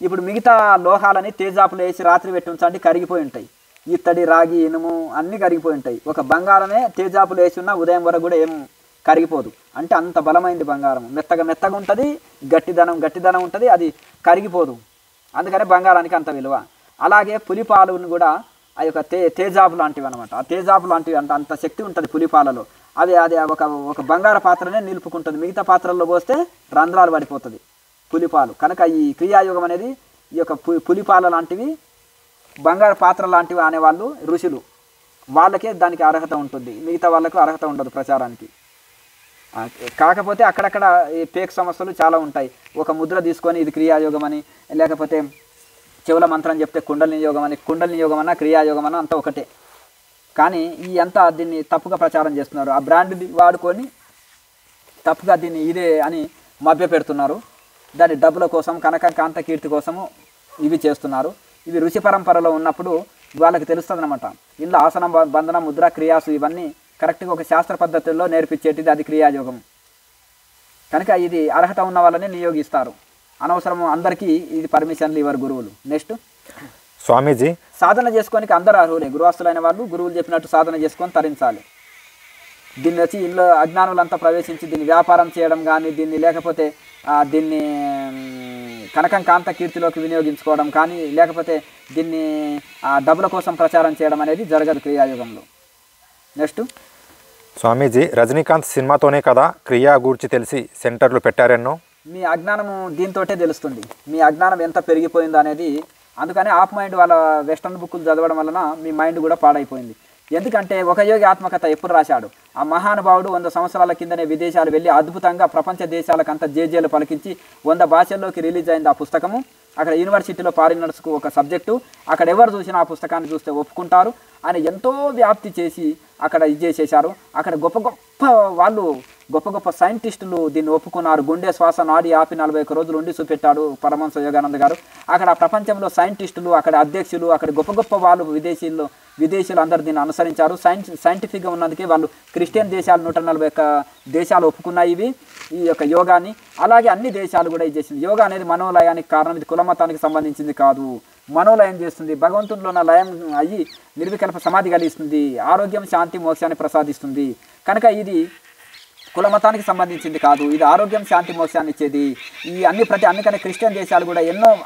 ఇప్పుడు మిగతా లోహాలని తేజాపులు వేసి రాత్రి పెట్టి ఉంచండి, కరిగిపోయి ఉంటాయి. ఇత్తడి, రాగి, ఇనుము అన్నీ కరిగిపోయి ఉంటాయి. ఒక బంగారమే తేజాపులు వేసి ఉన్న ఉదయం వరకు కూడా ఏం కరిగిపోదు. అంటే అంత బలమైంది బంగారం. మెత్తగా ఉంటుంది, గట్టిదనం ఉంటుంది, అది కరిగిపోదు. అందుకనే బంగారానికి అంత విలువ. అలాగే పులిపాలుని కూడా ఆ యొక్క తేజాబు లాంటివి అనమాట. ఆ తేజాబు లాంటివి అంత శక్తి ఉంటుంది పులిపాలలో. అది ఒక బంగారు పాత్రనే నిలుపుకుంటుంది. మిగతా పాత్రల్లో పోస్తే రంధ్రాలు పడిపోతుంది పులిపాలు. కనుక ఈ క్రియాయోగం అనేది ఈ యొక్క పులిపాల లాంటివి, బంగారు పాత్ర లాంటివి అనేవాళ్ళు ఋషులు. వాళ్ళకే దానికి అర్హత ఉంటుంది, మిగతా వాళ్ళకు అర్హత ఉండదు ప్రచారానికి. కాకపోతే అక్కడక్కడ ఈ ఫేక్ సమస్యలు చాలా ఉంటాయి. ఒక ముద్ర తీసుకొని ఇది క్రియాయోగం అని, లేకపోతే చెవుల మంత్రం చెప్తే కుండలిని యోగం అని, కుండలిని యోగం అన్నా క్రియాయోగం అన్నా అంతా ఒకటే. కానీ ఈ అంతా దీన్ని తప్పుగా ప్రచారం చేస్తున్నారు. ఆ బ్రాండ్ వాడుకొని తప్పుగా దీన్ని ఇదే అని మభ్య పెడుతున్నారు. దాని డబ్బుల కోసం, కాంత కీర్తి కోసము ఇవి చేస్తున్నారు. ఇవి ఋషి పరంపరలో ఉన్నప్పుడు వాళ్ళకి తెలుస్తుంది అనమాట. ఇందులో ఆసనం, బంధనం, ముద్ర, క్రియాసు ఇవన్నీ కరెక్ట్గా ఒక శాస్త్ర పద్ధతుల్లో నేర్పించేటిది అది క్రియాయోగం. కనుక ఇది అర్హత ఉన్న వాళ్ళని నియోగిస్తారు. అనవసరం అందరికీ ఇది పర్మిషన్లు ఇవ్వరు గురువులు. నెక్స్ట్ స్వామీజీ, సాధన చేసుకోనికి అందరూ అర్హులే. గురువాస్తులైన వాళ్ళు గురువులు చెప్పినట్టు సాధన చేసుకొని తరించాలి. దీన్ని వచ్చి ఇంట్లో అజ్ఞానులంతా ప్రవేశించి దీన్ని వ్యాపారం చేయడం కానీ, దీన్ని లేకపోతే దీన్ని కాంత కీర్తిలోకి వినియోగించుకోవడం కానీ, లేకపోతే దీన్ని డబ్బుల కోసం ప్రచారం చేయడం అనేది జరగదు క్రియాయుగంలో. నెక్స్ట్ స్వామీజీ, రజనీకాంత్ సినిమాతోనే కదా క్రియా గూర్చి తెలిసి సెంటర్లు పెట్టారెన్నో. మీ అజ్ఞానము దీంతోటే తెలుస్తుంది. మీ అజ్ఞానం ఎంత పెరిగిపోయిందో అనేది. అందుకని ఆఫ్ మైండ్ వాళ్ళ వెస్టర్న్ బుక్కులు చదవడం వలన మీ మైండ్ కూడా పాడైపోయింది. ఎందుకంటే ఒక యోగి ఆత్మకథ ఎప్పుడు రాశాడు? ఆ మహానుభావుడు 100 సంవత్సరాల కిందనే విదేశాలు వెళ్ళి అద్భుతంగా ప్రపంచ దేశాలకంతా జేజేలు పలికించి 100 భాషల్లోకి రిలీజ్ అయింది ఆ పుస్తకము. అక్కడ యూనివర్సిటీలో ఫారినర్స్కు ఒక సబ్జెక్టు. అక్కడ ఎవరు చూసినా ఆ పుస్తకాన్ని చూస్తే ఒప్పుకుంటారు. ఆయన ఎంతో వ్యాప్తి చేసి అక్కడ ఇది చేసేశారు. అక్కడ గొప్ప గొప్ప సైంటిస్టులు దీన్ని ఒప్పుకున్నారు. గుండె శ్వాస నాడి ఆపి 41 రోజులు ఉండి చూపెట్టాడు పరమహంస యోగానంద గారు. అక్కడ ప్రపంచంలో సైంటిస్టులు, అక్కడ అధ్యక్షులు, అక్కడ గొప్ప వాళ్ళు విదేశీయులు అందరూ దీన్ని అనుసరించారు. సైంటిఫిక్గా ఉన్నందుకే వాళ్ళు క్రిస్టియన్ దేశాలు 141 దేశాలు ఒప్పుకున్నాయి ఈ యొక్క యోగాని. అలాగే అన్ని దేశాలు కూడా ఇది చేసింది. యోగా అనేది మనోలయానికి కారణం. ఇది కులమతానికి సంబంధించింది కాదు. మనోలయం చేస్తుంది. భగవంతునిలో ఉన్న లయం అయ్యి నిర్వికల్ప సమాధి కలిగిస్తుంది. ఆరోగ్యం, శాంతి, మోక్షాన్ని ప్రసాదిస్తుంది. కనుక ఇది కులమతానికి సంబంధించింది కాదు. ఇది ఆరోగ్యం, శాంతి, మోక్షాన్ని ఇచ్చేది. ఈ అందుకని క్రిస్టియన్ దేశాలు కూడా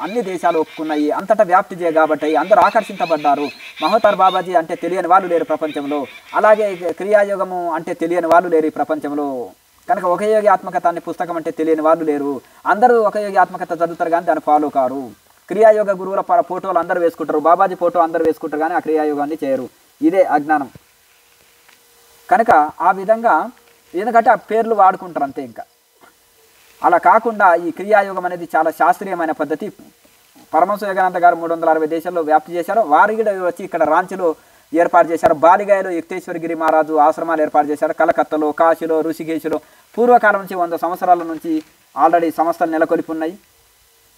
అన్ని దేశాలు ఒప్పుకున్నాయి. అంతటా వ్యాప్తి కాబట్టి అందరూ ఆకర్షించబడ్డారు. మహోతార్ బాబాజీ అంటే తెలియని వాళ్ళు లేరు ప్రపంచంలో. అలాగే క్రియాయోగము అంటే తెలియని వాళ్ళు లేరు ఈ ప్రపంచంలో. కనుక ఒక యోగి ఆత్మకథ అనే పుస్తకం అంటే తెలియని వాళ్ళు లేరు. అందరూ ఒక యోగి ఆత్మకథ చదువుతారు కానీ దాన్ని ఫాలో కారు. క్రియాయోగ గురువుల ఫోటోలు అందరూ వేసుకుంటారు, బాబాజీ ఫోటో అందరూ వేసుకుంటారు కానీ ఆ క్రియాయోగాన్ని చేయరు. ఇదే అజ్ఞానం. కనుక ఆ విధంగా ఎందుకంటే ఆ పేర్లు వాడుకుంటారు అంతే. ఇంకా అలా కాకుండా ఈ క్రియాయోగం అనేది చాలా శాస్త్రీయమైన పద్ధతి. పరమహంస యోగానంద గారు 360 దేశాల్లో వ్యాప్తి చేశారు. వారి కూడా వచ్చి ఇక్కడ రాంచీలో ఏర్పాటు చేశారు. బాలిగాయలో యుక్తేశ్వరగిరి మహారాజు ఆశ్రమాలు ఏర్పాటు చేశారు. కలకత్తాలో, కాశీలో, ఋషికేశ్లో పూర్వకాలం నుంచి 100 సంవత్సరాల నుంచి ఆల్రెడీ సంస్థలు నెలకొల్పి ఉన్నాయి.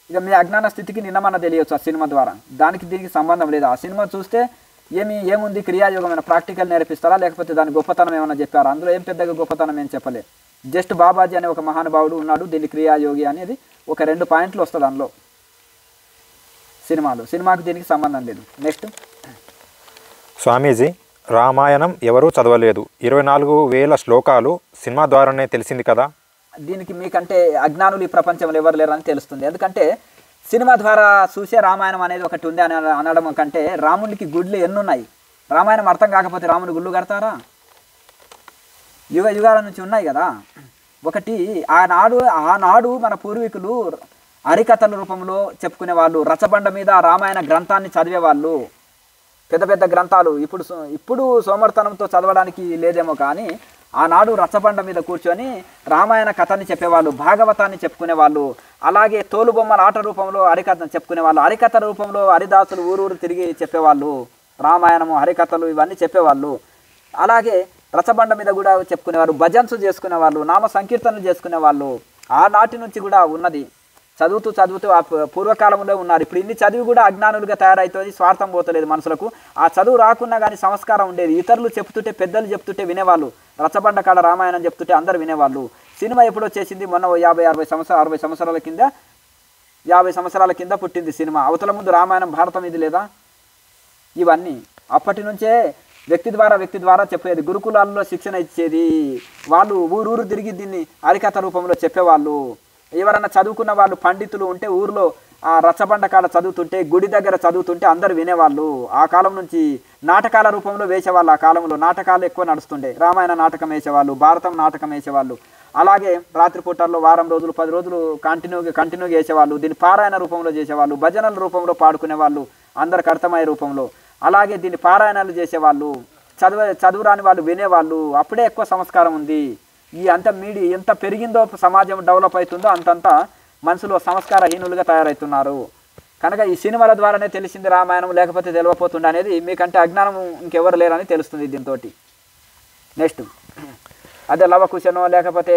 ఇక మీ అజ్ఞాన స్థితికి నిన్నమన్న తెలియచ్చు ఆ సినిమా ద్వారా. దీనికి సంబంధం లేదు. ఆ సినిమా చూస్తే ఏముంది క్రియాయోగమైన ప్రాక్టికల్ నేర్పిస్తారా, లేకపోతే దాని గొప్పతనం ఏమన్నా చెప్పారా? అందులో ఏం పెద్దగా గొప్పతనం ఏం చెప్పలేదు. జస్ట్ బాబాజీ అనే ఒక మహానుభావుడు ఉన్నాడు, దీన్ని క్రియాయోగి అనేది ఒక 2 పాయింట్లు వస్తుంది అందులో. సినిమాకు దీనికి సంబంధం లేదు. నెక్స్ట్ స్వామీజీ, రామాయణం ఎవరూ చదవలేదు. 24,000 శ్లోకాలు సినిమా ద్వారానే తెలిసింది కదా. దీనికి మీకంటే అజ్ఞానులు ఈ ప్రపంచంలో ఎవరు లేరని తెలుస్తుంది. ఎందుకంటే సినిమా ద్వారా చూసే రామాయణం అనేది ఒకటి ఉంది అని అనడం కంటే రామునికి గుళ్ళు ఎన్నున్నాయి. రామాయణం అర్థం కాకపోతే రాముని గుళ్ళు కడతారా? యుగాల నుంచి ఉన్నాయి కదా. ఒకటి ఆనాడు మన పూర్వీకులు హరికథల రూపంలో చెప్పుకునే వాళ్ళు, రచబండ మీద రామాయణ గ్రంథాన్ని చదివేవాళ్ళు. పెద్ద పెద్ద గ్రంథాలు ఇప్పుడు సోమర్తనంతో చదవడానికి లేదేమో, కానీ ఆనాడు రచబండ మీద కూర్చొని రామాయణ కథని చెప్పేవాళ్ళు, భాగవతాన్ని చెప్పుకునేవాళ్ళు. అలాగే తోలుబొమ్మల ఆట రూపంలో హరికథను చెప్పుకునేవాళ్ళు. హరికథ రూపంలో హరిదాసులు ఊరూరు తిరిగి చెప్పేవాళ్ళు, రామాయణము హరికథలు ఇవన్నీ చెప్పేవాళ్ళు. అలాగే రచబండ మీద కూడా చెప్పుకునేవారు, భజన్స్ చేసుకునేవాళ్ళు, నామ సంకీర్తనలు చేసుకునేవాళ్ళు. ఆనాటి నుంచి కూడా ఉన్నది. చదువుతూ ఆ పూర్వకాలంలో ఉన్నారు. ఇప్పుడు ఇన్ని చదివి కూడా అజ్ఞానులుగా తయారైతుంది, స్వార్థం పోతలేదు మనసులకు. ఆ చదువు రాకున్నా కానీ సంస్కారం ఉండేది. ఇతరులు చెప్తుంటే, పెద్దలు చెప్తుంటే వినేవాళ్ళు. రచబండ కాడ రామాయణం చెప్తుంటే అందరు వినేవాళ్ళు. సినిమా ఎప్పుడు వచ్చేసింది? మొన్న 60 సంవత్సరాల కింద పుట్టింది సినిమా. అవతల ముందు రామాయణం భారతం ఇది లేదా? ఇవన్నీ అప్పటి నుంచే వ్యక్తి ద్వారా చెప్పేది. గురుకులాల్లో శిక్షణ ఇచ్చేది వాళ్ళు. ఊరూరు తిరిగి దీన్ని హరికథ రూపంలో చెప్పేవాళ్ళు. ఎవరన్నా చదువుకున్న వాళ్ళు పండితులు ఉంటే ఊర్లో ఆ రచ్చబండ కాడ చదువుతుంటే, గుడి దగ్గర చదువుతుంటే అందరు వినేవాళ్ళు. ఆ కాలం నుంచి నాటకాల రూపంలో వేసేవాళ్ళు. ఆ కాలంలో నాటకాలు ఎక్కువ నడుస్తుండే. రామాయణ నాటకం వేసేవాళ్ళు, భారతం నాటకం వేసేవాళ్ళు. అలాగే రాత్రిపూటల్లో వారం రోజులు 10 రోజులు కంటిన్యూగా వేసేవాళ్ళు. దీన్ని పారాయణ రూపంలో చేసేవాళ్ళు, భజనల రూపంలో పాడుకునేవాళ్ళు, అందరికి అర్థమయ్యే రూపంలో. అలాగే దీన్ని పారాయణాలు చేసేవాళ్ళు. చదువురాని వాళ్ళు వినేవాళ్ళు. అప్పుడే ఎక్కువ సంస్కారం ఉంది. ఈ ఎంత పెరిగిందో సమాజం డెవలప్ అవుతుందో అంతంత మనుషులు సంస్కారహీనులుగా తయారవుతున్నారు. కనుక ఈ సినిమాల ద్వారానే తెలిసింది రామాయణం, లేకపోతే తెలియపోతుండే అనేది మీకంటే అజ్ఞానం ఇంకెవరు లేరని తెలుస్తుంది దీంతో. నెక్స్ట్ అదే లవకుశనో లేకపోతే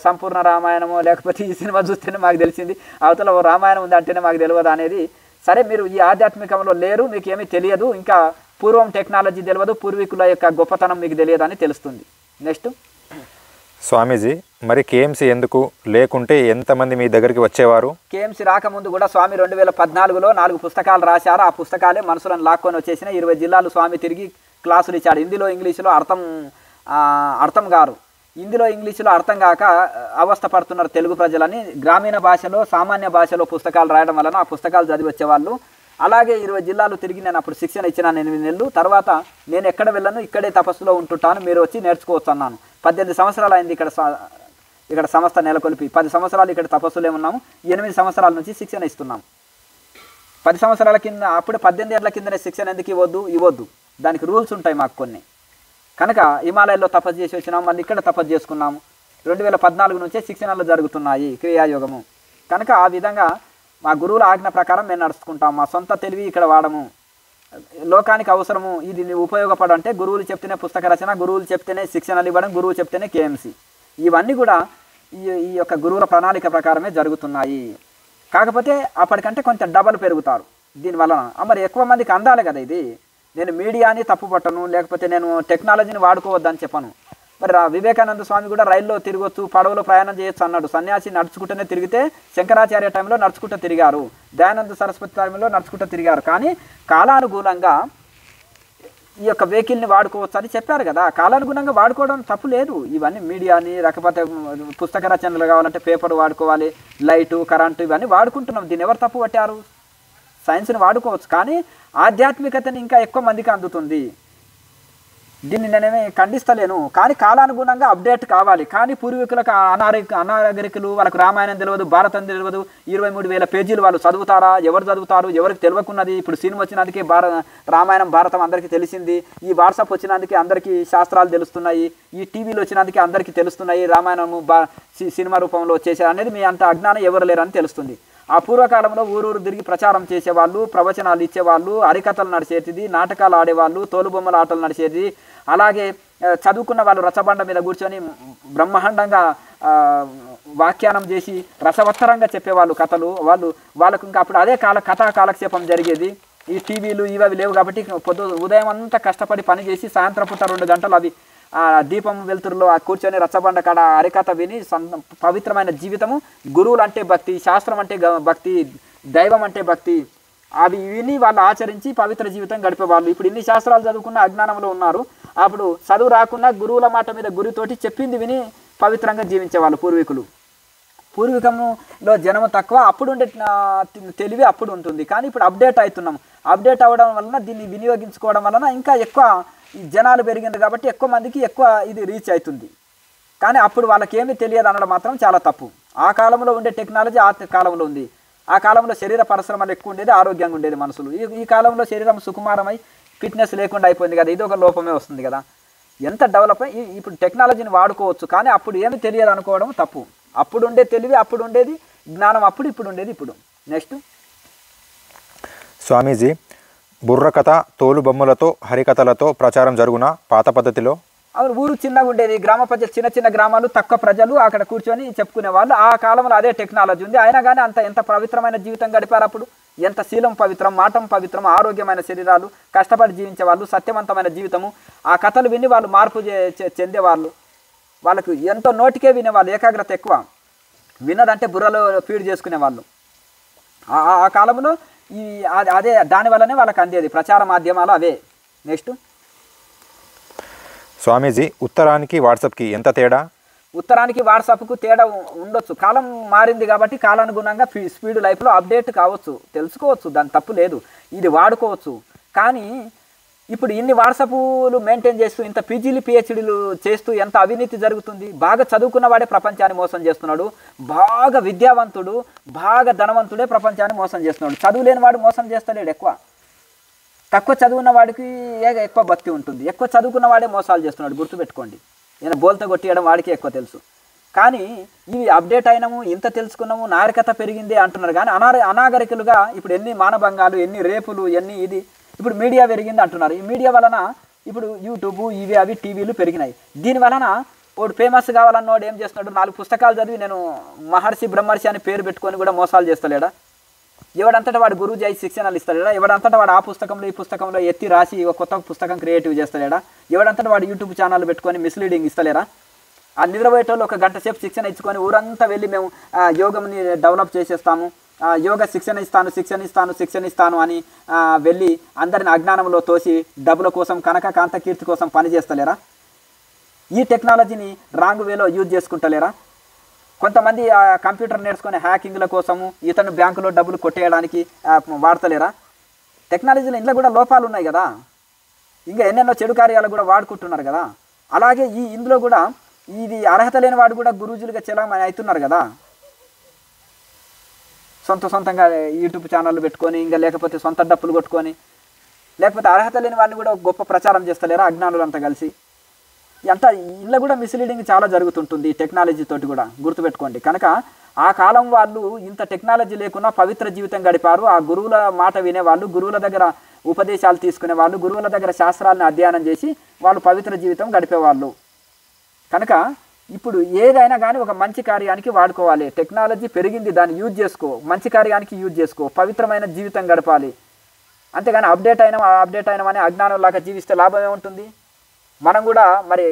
సంపూర్ణ రామాయణమో లేకపోతే ఈ సినిమా చూస్తేనే మాకు తెలిసింది, అవతల రామాయణం ఉంది అంటేనే మాకు తెలియదు అనేది. సరే, మీరు ఈ ఆధ్యాత్మికంలో లేరు, మీకు ఏమీ తెలియదు, ఇంకా పూర్వం టెక్నాలజీ తెలియదు, పూర్వీకుల యొక్క గొప్పతనం మీకు తెలియదు అని తెలుస్తుంది. నెక్స్ట్ స్వామీజీ, మరి కేఎంసీ ఎందుకు లేకుంటే ఎంతమంది మీ దగ్గరికి వచ్చేవారు? కేఎంసీ రాకముందు కూడా స్వామి 2014లో 4 పుస్తకాలు రాశారు. ఆ పుస్తకాలే మనసులను లాక్కొని వచ్చేసిన 20 జిల్లాలు స్వామి తిరిగి క్లాసులు ఇచ్చాడు. హిందీలో ఇంగ్లీషులో అర్థం గారు. హిందీలో ఇంగ్లీషులో అర్థం కాక అవస్థ పడుతున్నారు తెలుగు ప్రజలని. గ్రామీణ భాషలో, సామాన్య భాషలో పుస్తకాలు రాయడం వలన ఆ పుస్తకాలు చదివి వచ్చేవాళ్ళు. అలాగే 20 జిల్లాలు తిరిగి నేను అప్పుడు శిక్షణ ఇచ్చినాను 8 నెలలు. తర్వాత నేను ఎక్కడ వెళ్ళను, ఇక్కడే తపస్సులో ఉంటుంటాను, మీరు వచ్చి నేర్చుకోవచ్చు అన్నాను. 18 సంవత్సరాలు అయింది ఇక్కడ సంస్థ నెలకొల్పి. 10 సంవత్సరాలు ఇక్కడ తపస్సులే ఉన్నాము. 8 సంవత్సరాల నుంచి శిక్షణ ఇస్తున్నాం. 10 సంవత్సరాల కింద, అప్పుడు 18 ఏళ్ల కిందనే శిక్షణ ఎందుకు ఇవ్వద్దు, దానికి రూల్స్ ఉంటాయి మాకు కొన్ని. కనుక హిమాలయాల్లో తపస్సు చేసి వచ్చినాము, మళ్ళీ ఇక్కడ తపస్సు చేసుకున్నాము. 2014 నుంచే శిక్షణలు జరుగుతున్నాయి క్రియాయోగము. కనుక ఆ విధంగా మా గురువుల ఆజ్ఞ ప్రకారం మేము నడుచుకుంటాం. మా సొంత తెలివి ఇక్కడ వాడము. లోకానికి అవసరము ఇది ఉపయోగపడంటే గురువులు చెప్తేనే పుస్తక రచన, గురువులు చెప్తేనే శిక్షణలు ఇవ్వడం, గురువు చెప్తేనే కేఎంసీ. ఇవన్నీ కూడా ఈ యొక్క గురువుల ప్రణాళిక ప్రకారమే జరుగుతున్నాయి. కాకపోతే అప్పటికంటే కొంచెం డబల్ పెరుగుతారు దీనివలన. మరి ఎక్కువ మందికి అందాలి కదా ఇది. నేను మీడియాని తప్పు పట్టను, లేకపోతే నేను టెక్నాలజీని వాడుకోవద్దని చెప్పను. మరి వివేకానంద స్వామి కూడా రైల్లో తిరగొచ్చు, పడవలో ప్రయాణం చేయొచ్చు అన్నాడు. సన్యాసి నడుచుకుంటూనే తిరిగితే శంకరాచార్య టైంలో నడుచుకుంటూ తిరిగారు, దయానంద సరస్వతి టైంలో నడుచుకుంటూ తిరిగారు. కానీ కాలానుగుణంగా ఈ యొక్క వెహికల్ని వాడుకోవచ్చు అని చెప్పారు కదా. కాలానుగుణంగా వాడుకోవడం తప్పు లేదు. ఇవన్నీ మీడియాని, లేకపోతే పుస్తక రచనలు కావాలంటే పేపర్ వాడుకోవాలి, లైటు, కరెంటు ఇవన్నీ వాడుకుంటున్నాం. దీన్ని ఎవరు తప్పు పట్టారు? సైన్స్ని వాడుకోవచ్చు, కానీ ఆధ్యాత్మికతని ఇంకా ఎక్కువ మందికి అందుతుంది. దీన్ని నేనేమి ఖండిస్తలేను, కానీ కాలానుగుణంగా అప్డేట్ కావాలి. కానీ పూర్వీకులకు అనాగరికులు, వాళ్ళకు రామాయణం తెలియదు, భారతం తెలియదు, 23,000 పేజీలు వాళ్ళు చదువుతారా? ఎవరు చదువుతారు? ఎవరికి తెలియకున్నది. ఇప్పుడు సినిమా వచ్చినందుకే రామాయణం భారతం అందరికీ తెలిసింది. ఈ వాట్సాప్ వచ్చినందుకే అందరికీ శాస్త్రాలు తెలుస్తున్నాయి. ఈ టీవీలు వచ్చినందుకే అందరికీ తెలుస్తున్నాయి రామాయణము సినిమా రూపంలో వచ్చేసారు అనేది మీ అంత అజ్ఞానం ఎవరు లేరని తెలుస్తుంది. ఆ పూర్వకాలంలో ఊరూరు తిరిగి ప్రచారం చేసేవాళ్ళు, ప్రవచనాలు ఇచ్చేవాళ్ళు, హరికథలు నడిచేది, నాటకాలు ఆడేవాళ్ళు, తోలుబొమ్మల ఆటలు నడిచేది. అలాగే చదువుకున్న వాళ్ళు రచబండ మీద కూర్చొని బ్రహ్మాండంగా వ్యాఖ్యానం చేసి రసవత్తరంగా చెప్పేవాళ్ళు కథలు. వాళ్ళకు ఇంకా అప్పుడు అదే కథా కాలక్షేపం జరిగేది. ఈ టీవీలు ఇవి లేవు కాబట్టి ఉదయం అంతా కష్టపడి పని చేసి సాయంత్రం పూట 2 గంటలు అవి దీపం వెలుతురులో కూర్చొని రచ్చబండ కాడ హరికథ విని పవిత్రమైన జీవితము. గురువులు అంటే భక్తి, శాస్త్రం అంటే భక్తి, దైవం అంటే భక్తి, అవి విని వాళ్ళు ఆచరించి పవిత్ర జీవితం గడిపేవాళ్ళు. ఇప్పుడు ఇన్ని శాస్త్రాలు చదువుకున్న అజ్ఞానంలో ఉన్నారు. అప్పుడు చదువు రాకున్నా గురువుల మాట మీద గురితోటి చెప్పింది విని పవిత్రంగా జీవించేవాళ్ళు పూర్వీకులు. పూర్వీకంలో జనము తక్కువ, అప్పుడు ఉండే తెలివి అప్పుడు ఉంటుంది. కానీ ఇప్పుడు అప్డేట్ అవుతున్నాం. అప్డేట్ అవ్వడం వలన, దీన్ని వినియోగించుకోవడం వలన ఇంకా ఎక్కువ జనాలు పెరిగింది కాబట్టి ఎక్కువ మందికి ఎక్కువ ఇది రీచ్ అవుతుంది. కానీ అప్పుడు వాళ్ళకి ఏమీ తెలియదు అనడం మాత్రం చాలా తప్పు. ఆ కాలంలో ఉండే టెక్నాలజీ ఆ కాలంలో ఉంది. ఆ కాలంలో శరీర పరిశ్రమలు ఎక్కువ ఉండేది, ఆరోగ్యంగా ఉండేది మనుషులు. ఈ కాలంలో శరీరం సుకుమారమై ఫిట్నెస్ లేకుండా అయిపోయింది కదా, ఇది ఒక లోపమే వస్తుంది కదా. ఎంత డెవలప్ అయ్యి ఇప్పుడు టెక్నాలజీని వాడుకోవచ్చు, కానీ అప్పుడు ఏమి తెలియదు అనుకోవడం తప్పు. అప్పుడు ఉండే తెలివి అప్పుడు ఉండేది, జ్ఞానం అప్పుడు, ఇప్పుడు ఉండేది ఇప్పుడు. నెక్స్ట్ స్వామీజీ, బుర్రకథ, తోలుబొమ్మలతో, హరికథలతో ప్రచారం జరుగునా పాత పద్ధతిలో? అవును, ఊరు చిన్నగా ఉండేది, గ్రామ ప్రజలు చిన్న చిన్న గ్రామాలు, తక్కువ ప్రజలు అక్కడ కూర్చొని చెప్పుకునే వాళ్ళు. ఆ కాలంలో అదే టెక్నాలజీ ఉంది. అయినా కానీ ఎంత పవిత్రమైన జీవితం గడిపారు అప్పుడు. ఎంత శీలం పవిత్రం, మాటం పవిత్రం, ఆరోగ్యమైన శరీరాలు, కష్టపడి జీవించే వాళ్ళు, సత్యవంతమైన జీవితము. ఆ కథలు విని వాళ్ళు మార్పు చెందేవాళ్ళు. వాళ్ళకు ఎంతో నోటికే వినేవాళ్ళు, ఏకాగ్రత ఎక్కువ. విన్నదంటే బుర్రలో ఫీడ్ చేసుకునేవాళ్ళు. ఆ కాలంలో అదే దానివల్లనే వాళ్ళకి అందేది, ప్రచార మాధ్యమాలు అవే. నెక్స్ట్ స్వామీజీ, ఉత్తరానికి వాట్సాప్కి ఎంత తేడా? ఉత్తరానికి వాట్సాప్కు తేడా ఉండొచ్చు. కాలం మారింది కాబట్టి కాలానుగుణంగా స్పీడ్ లైఫ్లో అప్డేట్ కావచ్చు, తెలుసుకోవచ్చు, దాని తప్పు లేదు, ఇది వాడుకోవచ్చు. కానీ ఇప్పుడు ఇన్ని వాట్సాప్లు మెయింటైన్ చేస్తూ ఇంత పీజీలు పిహెచ్డీలు చేస్తూ ఎంత అవినీతి జరుగుతుంది. బాగా చదువుకున్న వాడే ప్రపంచాన్ని మోసం చేస్తున్నాడు, బాగా విద్యావంతుడు బాగా ధనవంతుడే ప్రపంచాన్ని మోసం చేస్తున్నాడు. చదువు లేని వాడు మోసం చేస్తలేడు ఎక్కువ. తక్కువ చదువున్న వాడికి ఎక్కువ భక్తి ఉంటుంది, ఎక్కువ చదువుకున్న వాడే మోసాలు చేస్తున్నాడు, గుర్తుపెట్టుకోండి. ఈయన బోల్తో కొట్టియడం వాడికి ఎక్కువ తెలుసు. కానీ ఇవి అప్డేట్ అయినాము, ఇంత తెలుసుకున్నాము, నాగరికత పెరిగింది అంటున్నారు. కానీ అనాగరికులుగా ఇప్పుడు ఎన్ని మానభంగాలు, ఎన్ని రేపులు, ఎన్ని ఇది. ఇప్పుడు మీడియా పెరిగింది అంటున్నారు. ఈ మీడియా వలన ఇప్పుడు యూట్యూబ్ ఇవి అవి టీవీలు పెరిగినాయి. దీని వలన వాడు ఫేమస్ కావాలన్నోడు ఏం చేస్తున్నాడు, 4 పుస్తకాలు చదివి నేను మహర్షి బ్రహ్మర్షి అని పేరు పెట్టుకొని కూడా మోసాలు చేస్తలేడా? ఎవడంతటా వాడు గురువు అయి శిక్షణలు ఇస్తలేడా? ఎవడంతటా వాడు ఆ పుస్తకంలో ఈ పుస్తకంలో ఎత్తి రాసి ఒక కొత్త పుస్తకం క్రియేటివ్ చేస్తలేడా? ఎవడంతటా వాడు యూట్యూబ్ ఛానల్ పెట్టుకొని మిస్లీడింగ్ ఇస్తలేరా? ఆ నిద్రపోయేటోళ్ళు 1 గంట సేపు శిక్షణ ఇచ్చుకొని ఊరంతా వెళ్ళి మేము యోగంని డెవలప్ చేసేస్తాము, యోగ శిక్షణ ఇస్తాను అని వెళ్ళి అందరిని అజ్ఞానంలో తోసి డబ్బుల కోసం, కనక కాంత కీర్తి కోసం పని చేస్తలేరా? ఈ టెక్నాలజీని రాంగ్ వేలో యూజ్ చేసుకుంటలేరా? కొంతమంది కంప్యూటర్ నేర్చుకునే హ్యాకింగ్ల కోసము ఇతను బ్యాంకులో డబ్బులు కొట్టేయడానికి వాడతలేరా? టెక్నాలజీలో ఇంట్లో కూడా లోపాలు ఉన్నాయి కదా, ఇంకా ఎన్నెన్నో చెడు కార్యాలు కూడా వాడుకుంటున్నారు కదా. అలాగే ఇందులో కూడా ఇది అర్హత లేని వాడు కూడా గురూజులుగా చెలామణి అవుతున్నారు కదా. సొంతంగా యూట్యూబ్ ఛానళ్ళు పెట్టుకొని, ఇంకా లేకపోతే సొంత డప్పులు కొట్టుకొని, లేకపోతే అర్హత లేని వాడిని కూడా గొప్ప ప్రచారం చేస్తలేరా అజ్ఞానులంతా కలిసి? అంతా ఇంట్లో కూడా మిస్లీడింగ్ చాలా జరుగుతుంటుంది టెక్నాలజీ తోటి కూడా, గుర్తుపెట్టుకోండి. కనుక ఆ కాలం వాళ్ళు ఇంత టెక్నాలజీ లేకున్నా పవిత్ర జీవితం గడిపారు. ఆ గురువుల మాట వినేవాళ్ళు, గురువుల దగ్గర ఉపదేశాలు తీసుకునే వాళ్ళు, గురువుల దగ్గర శాస్త్రాలను అధ్యయనం చేసి వాళ్ళు పవిత్ర జీవితం గడిపేవాళ్ళు. కనుక ఇప్పుడు ఏదైనా కానీ ఒక మంచి కార్యానికి వాడుకోవాలి. టెక్నాలజీ పెరిగింది, దాన్ని యూజ్ చేసుకో, మంచి కార్యానికి యూజ్ చేసుకో, పవిత్రమైన జీవితం గడపాలి. అంతేగాని అప్డేట్ అయినామని అజ్ఞానంలాగా జీవిస్తే లాభం ఏముంటుంది? మనం కూడా మరి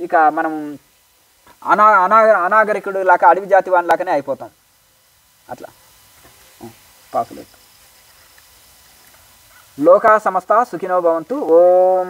ఇక మనం అనాగరికుడు లాగా, అడవి జాతి వాని లాగానే అయిపోతాం. అట్లా పాసులేదు. లోకా సమస్త సుఖినో భవంతు. ఓం